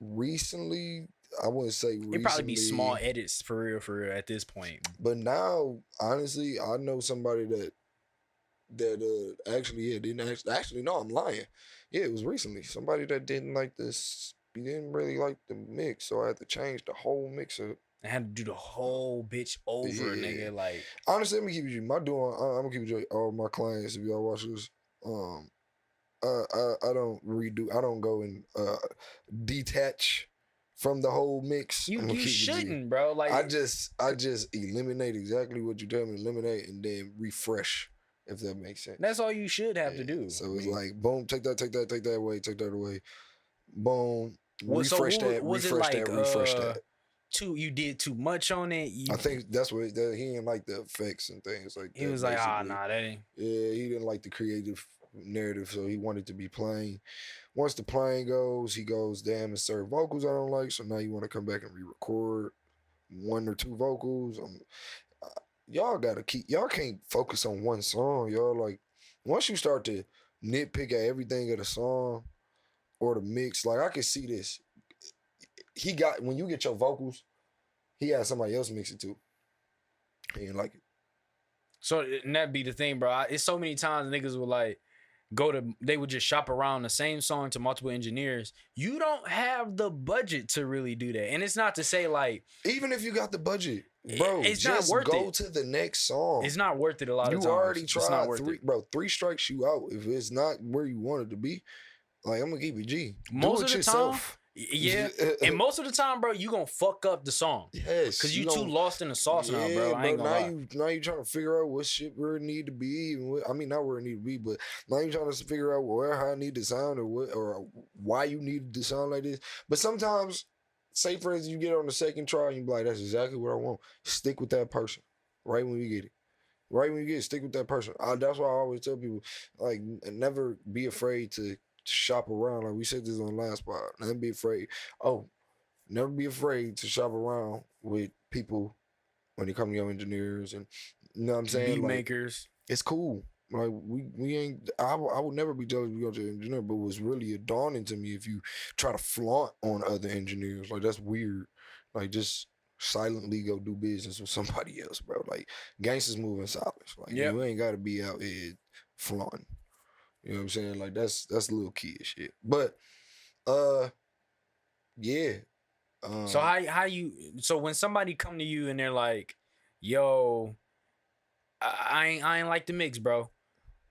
recently, I wouldn't say recently. It'd probably be small edits for real at this point. But now, honestly, I know somebody that actually no, I'm lying. Yeah, it was recently. Somebody that didn't like this. He didn't really like the mix, so I had to change the whole mix up. I had to do the whole bitch over, nigga. Like, honestly, let me keep you. I'm gonna keep you all my clients. If y'all watch this, I don't redo. I don't go and detach from the whole mix. You shouldn't, bro. Like, I just eliminate exactly what you tell me to eliminate, and then refresh. If that makes sense. That's all you should have to do. So it's like, boom, take that away. Boom, refresh that. You did too much on it. I think that's what he didn't like the effects and things like that. He was like, nah, that ain't. Yeah, he didn't like the creative narrative, so he wanted to be plain. Once the plain goes, he goes, damn, it's certain vocals I don't like, so now you want to come back and re-record 1 or 2 vocals. Y'all can't focus on one song. Y'all, like, once you start to nitpick at everything of the song or the mix, like, I can see this. When you get your vocals, He had somebody else mix it too. He didn't like it. So and that be the thing, bro. It's so many times niggas would like they would just shop around the same song to multiple engineers. You don't have the budget to really do that. And it's not to say like, even if you got the budget, bro, it's just not worth go it. to the next song. It's not worth it a lot of times. You already tried three. Bro, 3 strikes you out. If it's not where you want it to be, like, I'm gonna keep it G. Most do it of the yourself. time, yeah. And most of the time, bro, you gonna fuck up the song. Yes. Cause you too lost in the sauce now, bro. I ain't gonna lie. Now you trying to figure out what shit where it need to be. I mean, not where it need to be, but now you trying to figure out how it need to sound or why you need to sound like this. But sometimes, say for instance, you get on the second try and you be like, that's exactly what I want. Stick with that person right when you get it. Right when you get it, stick with that person. That's why I always tell people, like, never be afraid to shop around. Like we said this on the last part. Never be afraid. Never be afraid to shop around with people when it comes to your engineers and you know what I'm saying? Beat makers. Like, it's cool. Like we ain't. I would never be jealous if you go to an engineer, but what's really daunting to me if you try to flaunt on other engineers. Like that's weird. Like just silently go do business with somebody else, bro. Like gangsters move in silence. Like you ain't got to be out here flaunting. You know what I'm saying? Like that's a little kid shit. But yeah. So how you so when somebody come to you and they're like, yo, I ain't like the mix, bro.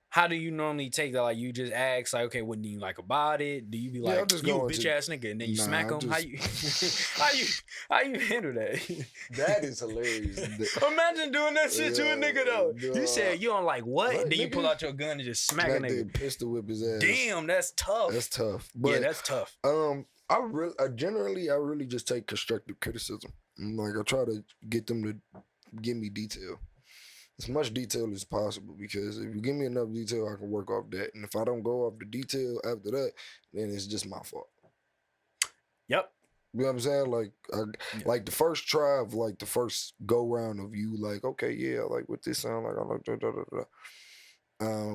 How do you normally take that? Like you just ask, like, okay, what do you like about it? Do you be like, you bitch ass nigga, and then you smack them? How you how you handle that? That is hilarious. Imagine doing that shit to a nigga though. You said you don't like what? And then you pull out your gun and just smack a nigga. Pistol whip his ass. Damn, that's tough. That's tough. But, yeah, that's tough. I really just take constructive criticism. Like I try to get them to give me detail. As much detail as possible, because if you give me enough detail, I can work off that. And if I don't go off the detail after that, then it's just my fault. Yep. You know what I'm saying? Like the first try of like the first go round of you, like, okay, yeah, like what this sound like, I like da.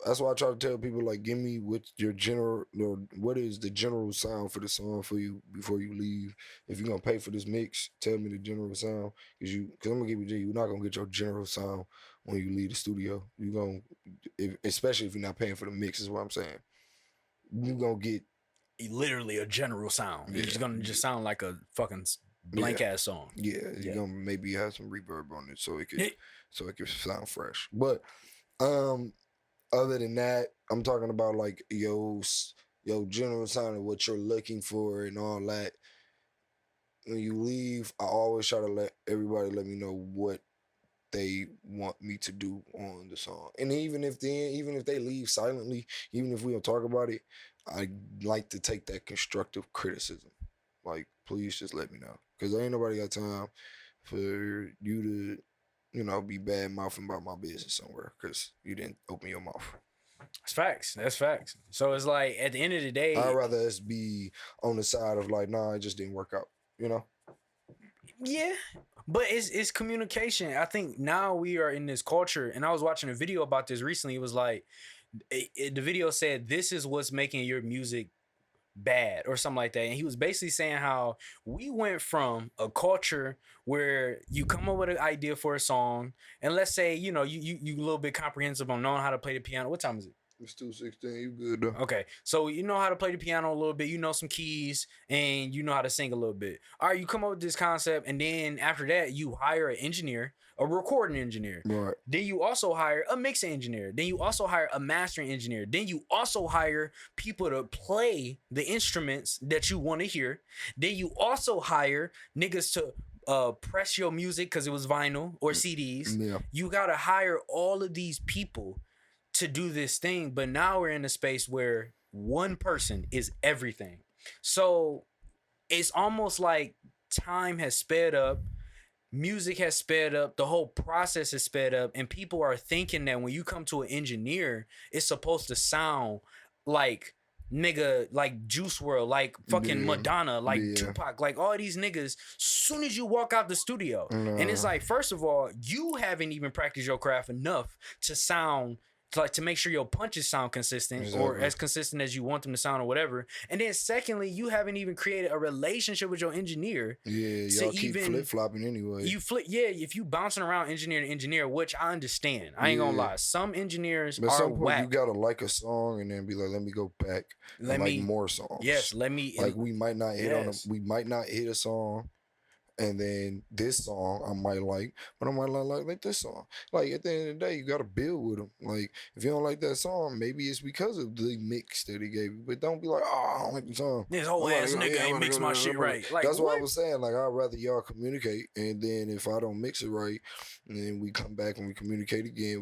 That's why I try to tell people, like, give me what your general, or what is the general sound for the song for you before you leave. If you're gonna pay for this mix, tell me the general sound, cause I'm gonna give you, you're not gonna get your general sound when you leave the studio. You gonna, especially if you're not paying for the mix, is what I'm saying. You gonna get literally a general sound. Yeah. It's gonna just sound like a fucking blank ass song. Yeah, you're gonna maybe have some reverb on it so it could sound fresh. But other than that, I'm talking about like yo general sound of what you're looking for and all that. When you leave, I always try to let everybody let me know what they want me to do on the song. And even if they leave silently, even if we don't talk about it, I like to take that constructive criticism. Like, please just let me know. Because ain't nobody got time for you to, be bad mouthing about my business somewhere because you didn't open your mouth. That's facts. That's facts. So it's like at the end of the day, I'd rather us be on the side of like, nah, it just didn't work out. Yeah, but it's communication. I think now we are in this culture, and I was watching a video about this recently. It was like the video said, "This is what's making your music bad," or something like that. And he was basically saying how we went from a culture where you come up with an idea for a song, and let's say you a little bit comprehensive on knowing how to play the piano. What time is it? It's 2:16. You good though? Okay, so you know how to play the piano a little bit. You know some keys, and you know how to sing a little bit. All right, you come up with this concept, and then after that, you hire an engineer, a recording engineer. Right. Then you also hire a mixing engineer. Then you also hire a mastering engineer. Then you also hire people to play the instruments that you want to hear. Then you also hire niggas to press your music because it was vinyl or CDs. Yeah. You gotta hire all of these people to do this thing, but now we're in a space where one person is everything. So it's almost like time has sped up, music has sped up, the whole process has sped up, and people are thinking that when you come to an engineer, it's supposed to sound like nigga, like Juice WRLD, like fucking Madonna, like Tupac, like all these niggas, soon as you walk out the studio. And it's like, first of all, you haven't even practiced your craft enough to sound to make sure your punches sound consistent or as consistent as you want them to sound or whatever. And then secondly, you haven't even created a relationship with your engineer. Yeah, y'all keep flip-flopping anyway. If you bouncing around engineer to engineer, which I understand. I ain't gonna lie. Some engineers are whack. You gotta like a song and then be like, let me go back and like more songs. Yes, let me like we might not hit a song. And then this song I might like, but I might not like this song. Like at the end of the day, you gotta build with them. Like if you don't like that song, maybe it's because of the mix that he gave you. But don't be like, oh, I don't like the song. This whole ass nigga ain't mix my shit right. Like, that's what I was saying. Like I'd rather y'all communicate, and then if I don't mix it right, and then we come back and we communicate again,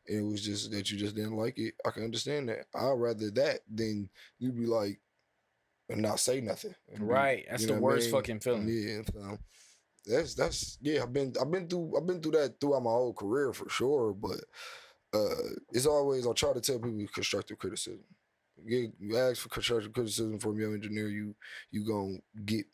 it was just that you just didn't like it. I can understand that. I'd rather that than you be like and not say nothing. Right. That's the worst fucking feeling. Yeah. So that's I've been through that throughout my whole career for sure. But it's always I try to tell people constructive criticism. You ask for constructive criticism from your engineer, you gonna get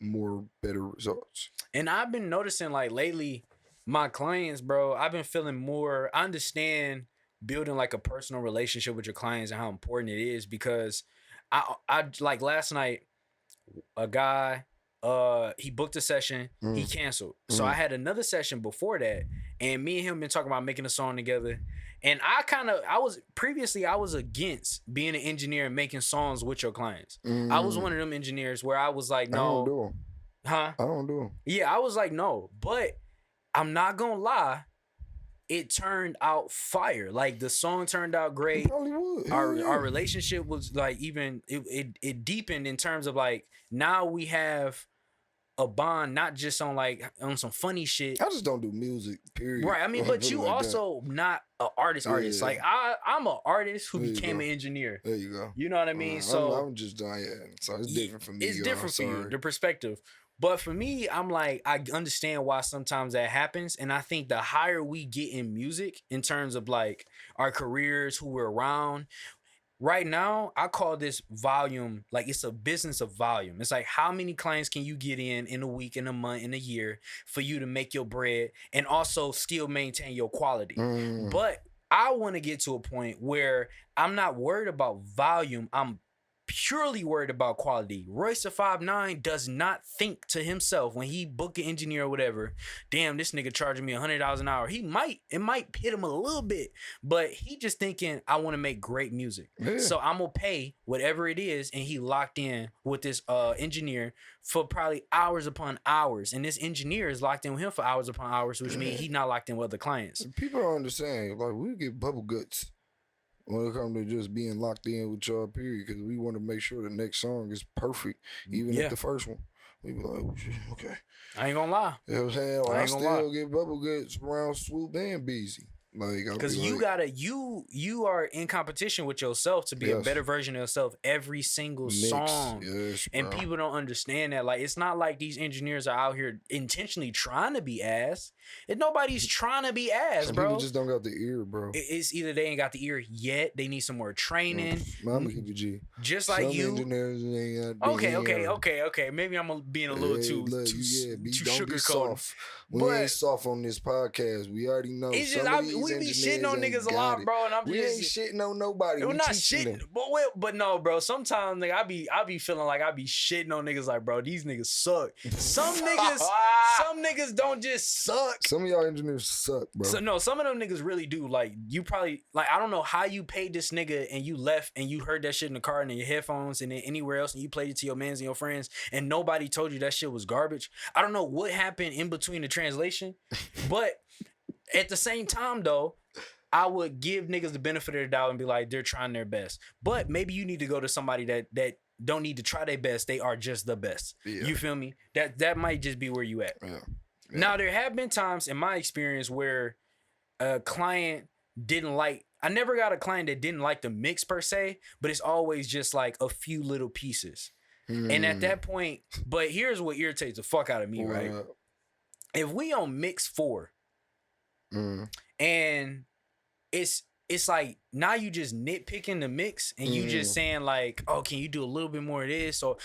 better results. And I've been noticing like lately, my clients, bro, I've been feeling more. I understand building like a personal relationship with your clients and how important it is, because I like last night, a guy, he booked a session, he canceled. So I had another session before that, and me and him been talking about making a song together. And I was against being an engineer and making songs with your clients. I was one of them engineers where I was like, no. I don't do them. Huh? I don't do them. Yeah, I was like, no. But I'm not gonna lie, it turned out fire. Like the song turned out great. It probably would. Our relationship was like even it deepened in terms of like now we have a bond, not just on some funny shit. I just don't do music, period. Right. I mean, but you like also that. Not an artist. Like I'm an artist who became an engineer. There you go. You know what I mean? So I'm just so it's different for me. It's different for you, the perspective. But for me, I'm like, I understand why sometimes that happens. And I think the higher we get in music in terms of like our careers, who we're around, right now, I call this volume, like it's a business of volume. It's like how many clients can you get in a week, in a month, in a year for you to make your bread and also still maintain your quality. But I want to get to a point where I'm not worried about volume. I'm purely worried about quality. Royce the 5'9" does not think to himself when he book an engineer or whatever, damn, this nigga charging me $100 an hour. It might hit him a little bit, but he just thinking, I want to make great music. Yeah. So I'm gonna pay whatever it is, and he locked in with this engineer for probably hours upon hours. And this engineer is locked in with him for hours upon hours, which means he's not locked in with other clients. People don't understand. Like, we get bubble guts when it comes to just being locked in with y'all, period, because we want to make sure the next song is perfect, even if the first one. We be like, oh, shit, okay. I ain't gonna lie. You know what I'm saying? Like, I still get bubble guts around Swoop and Beezy. Because you are in competition with yourself to be a better version of yourself every single song. Yes, and people don't understand that. Like, it's not like these engineers are out here intentionally trying to be ass. Nobody's trying to be ass, bro. People just don't got the ear, bro. It's either they ain't got the ear yet, they need some more training. I'm gonna keep it G. Just like some engineers ain't got the ear. Okay. Maybe I'm being a little too sugar-coated. We ain't soft on this podcast. We already know. It's just we be shitting on niggas a lot, bro, and we ain't shitting on nobody. We're not shitting, but no, bro. Sometimes like, I be feeling like I be shitting on niggas. Like, bro, these niggas suck. Some niggas don't just suck. Some of y'all engineers suck, bro. So no, some of them niggas really do. Like, you probably like, I don't know how you paid this nigga and you left and you heard that shit in the car and in your headphones and then anywhere else and you played it to your mans and your friends and nobody told you that shit was garbage. I don't know what happened in between the translation, but at the same time though, I would give niggas the benefit of the doubt and be like, they're trying their best. But maybe you need to go to somebody that don't need to try their best. They are just the best. Yeah. You feel me? That might just be where you at. Yeah. Now, there have been times in my experience where a client I never got a client that didn't like the mix per se, but it's always just like a few little pieces. And at that point, but here's what irritates the fuck out of me, right? If we on mix 4, and it's like now you just nitpicking the mix and you just saying like, oh, can you do a little bit more of this or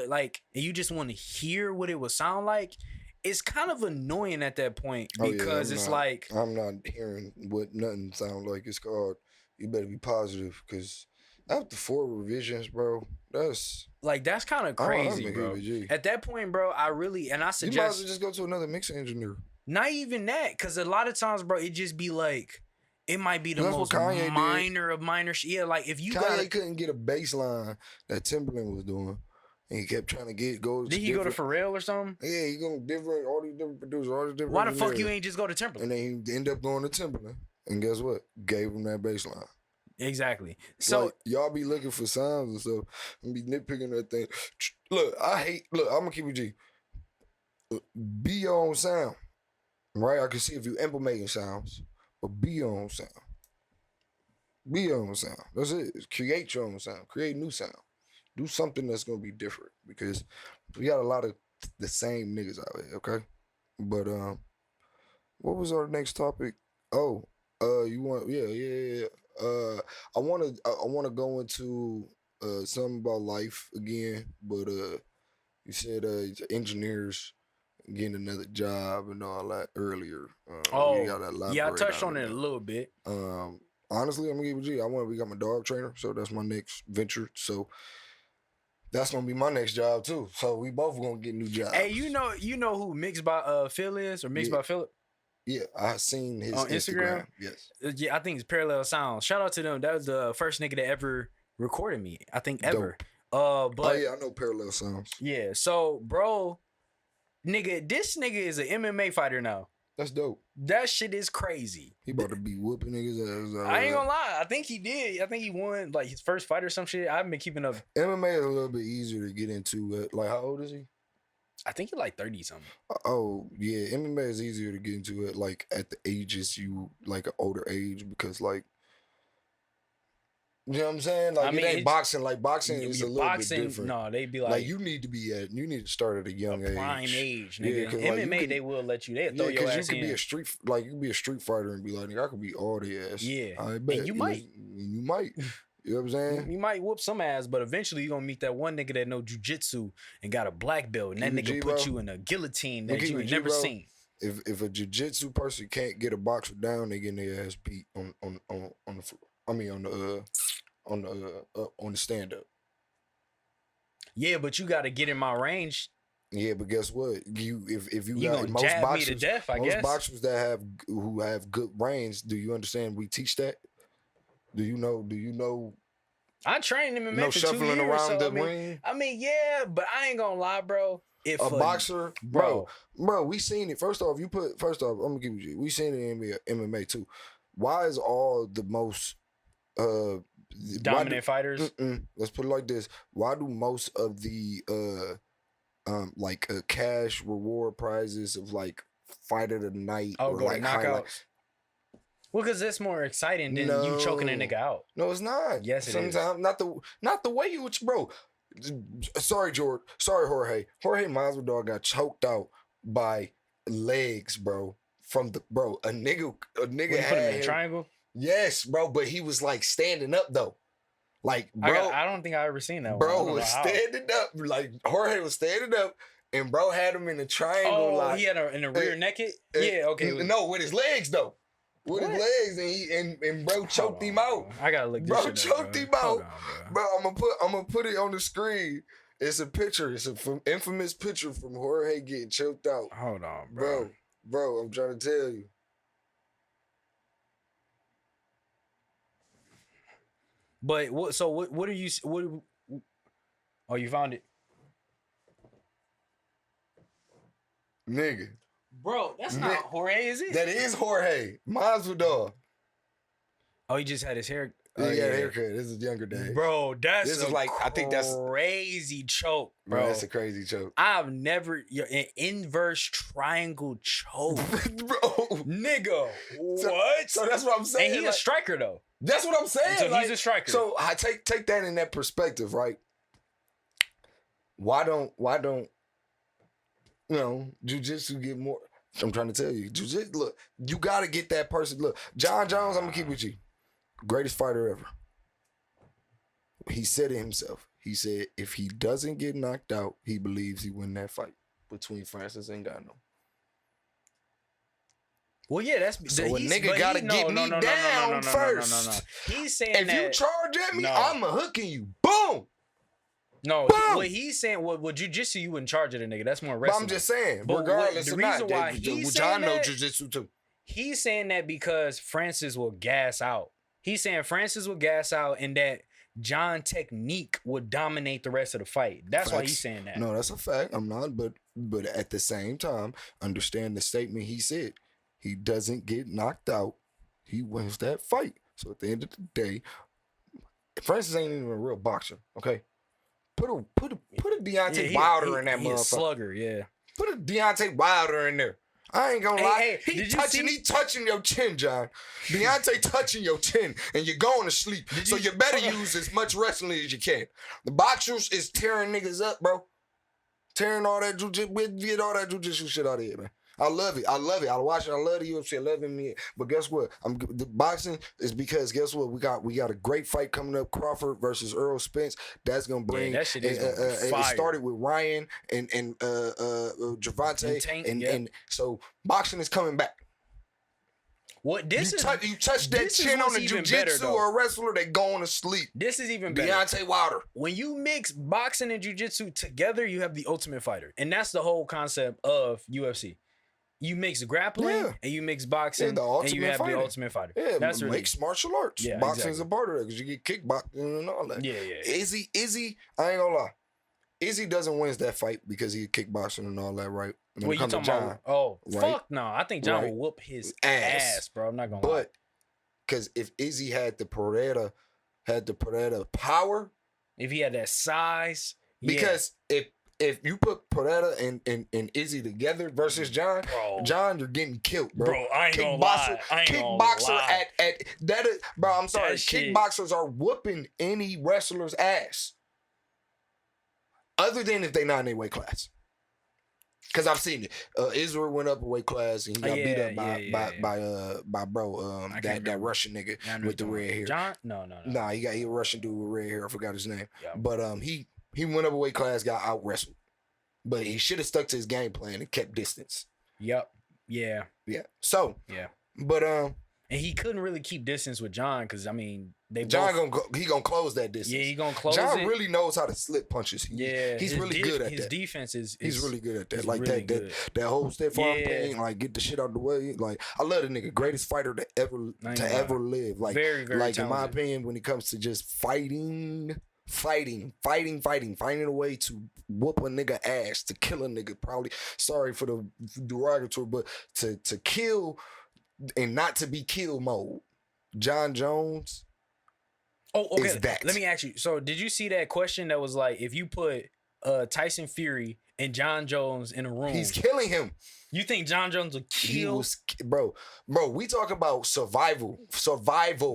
like, and you just want to hear what it would sound like. It's kind of annoying at that point because it's like I'm not hearing what nothing sounds like. It's called, You better be positive because after 4 revisions, bro, that's kind of crazy, bro. At that point, bro, I suggest you might as well just go to another mixing engineer. Not even that, because a lot of times, bro, it just be like, it might be the most minor of minor shit. Yeah, like if you Kanye couldn't get a bass line that Timberland was doing, and he kept trying to go. Did he go to Pharrell or something? Yeah, he go to all these different producers, all these different. Why the fuck you ain't just go to Timberland? And then he end up going to Timberland, and guess what? Gave him that bass line. Exactly. So like, y'all be looking for sounds and stuff and be nitpicking that thing. Look, I'm gonna keep it G. Be your own sound. Right? I can see if you implementing sounds, but be your own sound. Be your own sound. That's it. Create your own sound. Create new sound. Do something that's gonna be different because we got a lot of the same niggas out here, okay? But what was our next topic? Oh, you want yeah. I wanna go into something about life again, but you said engineers getting another job and all that earlier. I touched on it a little bit. Honestly, I'm gonna give you I want to become a dog trainer, so that's my next venture. So that's gonna be my next job too. So we both gonna get new jobs. Hey, you know who Mixed by Phil is, or Mixed by Philip? Yeah, I seen his on Instagram. Yes. Yeah, I think it's Parallel Sounds. Shout out to them. That was the first nigga that ever recorded me. I think ever. But I know Parallel Sounds. Yeah. So, bro, this nigga is an MMA fighter now. That's dope. That shit is crazy. He about to be whooping niggas ass. I ain't gonna lie. I think he did. I think he won like his first fight or some shit. I haven't been keeping up. MMA is a little bit easier to get into. Like, how old is he? I think he like 30 something. Oh yeah, MMA is easier to get into it like at the ages you like an older age because like you know what I'm saying? Like it ain't boxing. Like boxing is a little bit different. No, they be like you need to start at a young age. Prime age, nigga. Yeah, MMA they will let you. They'll throw your ass in. You could be a street fighter and be like, nigga, I could be all the ass. Yeah, I bet. And you might. You might. You know what I'm saying? You might whoop some ass, but eventually you're gonna meet that one nigga that know jujitsu and got a black belt, and that nigga put you in a guillotine that you ain't never seen. If a jujitsu person can't get a boxer down, they getting their ass beat on the floor. I mean on the stand up. Yeah, but you got to get in my range. Yeah, but guess what? If you got most boxers, me to death, I guess. Boxers who have good range, do you understand? We teach that. Do you know? I trained him in for 2 years. Around the ring. I mean, yeah, but I ain't gonna lie, bro. If a boxer, bro, we seen it. First off, I'm gonna give you. We seen it in MMA too. Why is all the most dominant fighters? Let's put it like this. Why do most of the cash reward prizes of like fight of the night or like knockouts? Well, because it's more exciting than you choking a nigga out. No, it's not. Yes, it is. Sometimes not the way you, bro. Sorry, George. Sorry, Jorge. Jorge Masvidal got choked out by legs, bro. A nigga had him in a triangle. Yes, bro. But he was like standing up though. Like, bro, I don't think I ever seen that. Bro was standing up. Like Jorge was standing up. And bro had him in a triangle. Oh, like, he had in a rear naked. Yeah, okay. No, with his legs though. With his legs, and bro choked him out. I gotta look. Bro choked him out. Bro, I'm gonna put it on the screen. It's a picture. It's an infamous picture from Jorge getting choked out. Hold on, bro. Bro, I'm trying to tell you. But what? So what are you? What? Oh, you found it, nigga. Bro, that's not Jorge, is it? That is Jorge Masvidal. Oh, he just had his hair. He had a haircut. This is younger days. Bro, this is like I think that's crazy choke, bro. That's a crazy choke. I've never an inverse triangle choke, bro. Nigga, what? So that's what I'm saying. And he's a striker though. That's what I'm saying. So he's a striker. So I take that in that perspective, right? Why don't jiu-jitsu get more? I'm trying to tell you, jiu-jitsu. Look, you gotta get that person. Look, John Jones. I'm gonna keep with you. Greatest fighter ever. He said it himself. He said if he doesn't get knocked out, he believes he win that fight between Francis and Ngannou. Well, yeah, that's so a nigga gotta get me down first. He's saying if you charge at me, I'ma hooking you. Boom. No, boom. What he's saying, what jujitsu you in charge of the nigga? That's more wrestling. But I'm just saying, regardless of that, John know jujitsu too. He's saying that because Francis will gas out. He's saying Francis will gas out, and that John technique would dominate the rest of the fight. That's why he's saying that. No, that's a fact. I'm not, but at the same time, understand the statement he said. He doesn't get knocked out. He wins that fight. So at the end of the day, Francis ain't even a real boxer. Okay, put a Deontay Wilder in that motherfucker. Slugger, yeah. Put a Deontay Wilder in there. I ain't gonna lie. He touching your chin, John. Deontay touching your chin, and you're going to sleep. So you better use as much wrestling as you can. The boxers is tearing niggas up, bro. Tearing all that jujitsu, get all that jujitsu shit out of here, man. I love it. I watch it. I love the UFC. I love it. But guess what? The boxing is because guess what? We got a great fight coming up. Crawford versus Earl Spence. That's gonna bring. That shit is fire. It started with Ryan and Gervonta, and so boxing is coming back. What you touch that chin on the jiu-jitsu or a wrestler, they going to sleep. This is even better. Deontay Wilder. When you mix boxing and jiu-jitsu together, you have the ultimate fighter. And that's the whole concept of UFC. You mix grappling and you mix boxing and you have the ultimate fighter. Yeah, that's mixed martial arts. Yeah, boxing is a part of that because you get kickboxing and all that. Yeah. Izzy, I ain't gonna lie. Izzy doesn't win that fight because he kickboxing and all that, right? When you talking about? Oh, right? Fuck no. I think John will whoop his ass, bro. I'm not gonna lie. But because if Izzy had the Pereira power, if he had that size, because if you put Pereira and Izzy together versus John, you're getting killed, bro. Bro, I ain't gonna lie. Kickboxer at that is, bro. I'm sorry. Kickboxers are whooping any wrestler's ass, other than if they not in their weight class. Because I've seen it. Israel went up a weight class and he got beat up by bro, that Russian nigga with the red hair. John? No. Nah, he a Russian dude with red hair. I forgot his name. Yeah. But he went up a weight class, got out wrestled. But he should have stuck to his game plan and kept distance. Yep. Yeah. Yeah. So. Yeah. But and he couldn't really keep distance with John because I mean gonna close that distance. Yeah, he gonna close John it. Really knows how to slip punches. He's really good at that. His defense is he's really good at that. Like really that whole step arm thing, like get the shit out of the way. Like I love the nigga, greatest fighter to ever live. Like very, very like talented. In my opinion, when it comes to just finding a way to whoop a nigga ass, to kill a nigga. Probably sorry for the derogatory, but to kill and not to be kill mode. John Jones. Oh, okay. Let me ask you. So, did you see that question that was like, if you put Tyson Fury and John Jones in a room, he's killing him. You think John Jones will kill? Bro. We talking about survival.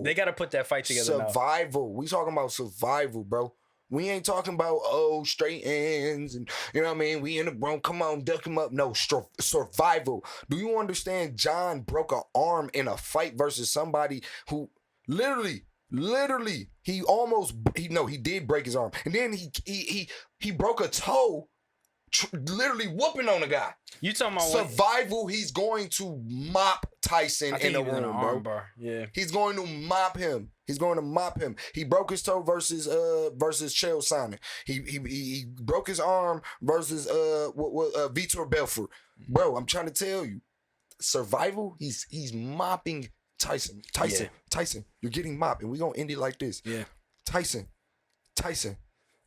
They got to put that fight together. Survival. We talking about survival, bro. We ain't talking about straight ends and you know what I mean. We in the room. Come on, duck him up. No, survival. Do you understand? John broke an arm in a fight versus somebody who literally, he did break his arm, and then he broke a toe, literally whooping on a guy. You talking about survival? He's going to mop Tyson in the room, bro. Yeah, he's going to mop him. He broke his toe versus Chael Sonnen. He broke his arm versus Vitor Belfort. Bro, I'm trying to tell you, survival. He's mopping Tyson, you're getting mopped, and we gonna end it like this. Yeah, Tyson.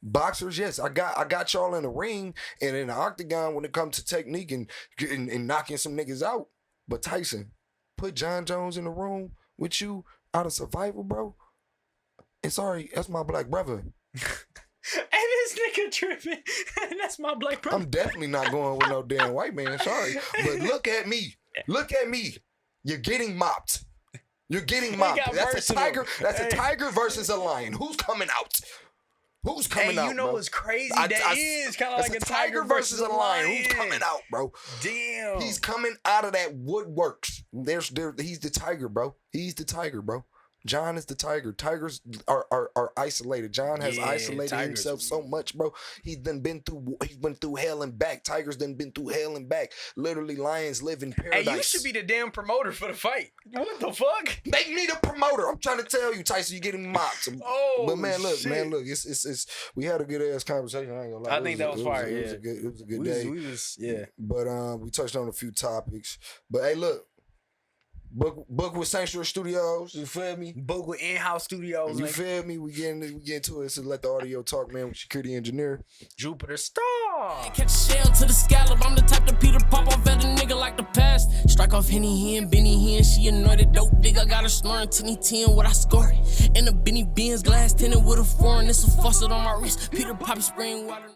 Boxers, yes, I got y'all in the ring and in the octagon when it comes to technique and knocking some niggas out. But Tyson, put John Jones in the room with you out of survival, bro. And sorry, that's my black brother. And this nigga tripping. That's my black brother. I'm definitely not going with no damn white man. Sorry, but look at me. You're getting mopped. That's a tiger. That's a tiger versus a lion. Who's coming out? Out? You know bro? What's crazy? That is kind of like a tiger versus a lion. Who's coming out, bro? Damn. He's coming out of that woodworks. He's the tiger, bro. John is the tiger. Tigers are isolated. John has isolated himself so much, bro. He went through hell and back. Tigers done been through hell and back. Literally, lions live in paradise. Hey, you should be the damn promoter for the fight. What the fuck? Make me the promoter. I'm trying to tell you, Tyson, you getting mocked. Oh, but man, look, shit. It's we had a good ass conversation. I ain't gonna lie. I think that was fire. It was a good day. Yeah. But we touched on a few topics. But hey, look. Book with Sanctuary Studios, you feel me? Book with in-house studios. You feel me? We get into it, so let the audio talk, man, with security engineer. Jupiter Star. Catch a shell to the scallop. I'm the type to Peter pop off at a nigga like the past. Strike off Henny Hen, Benny Hen. She anointed dope nigga. Got her snoring 10 what I scored. In a Benny Benz glass tinted with a foreign. It's a faucet on my wrist. Peter Poppy spring water.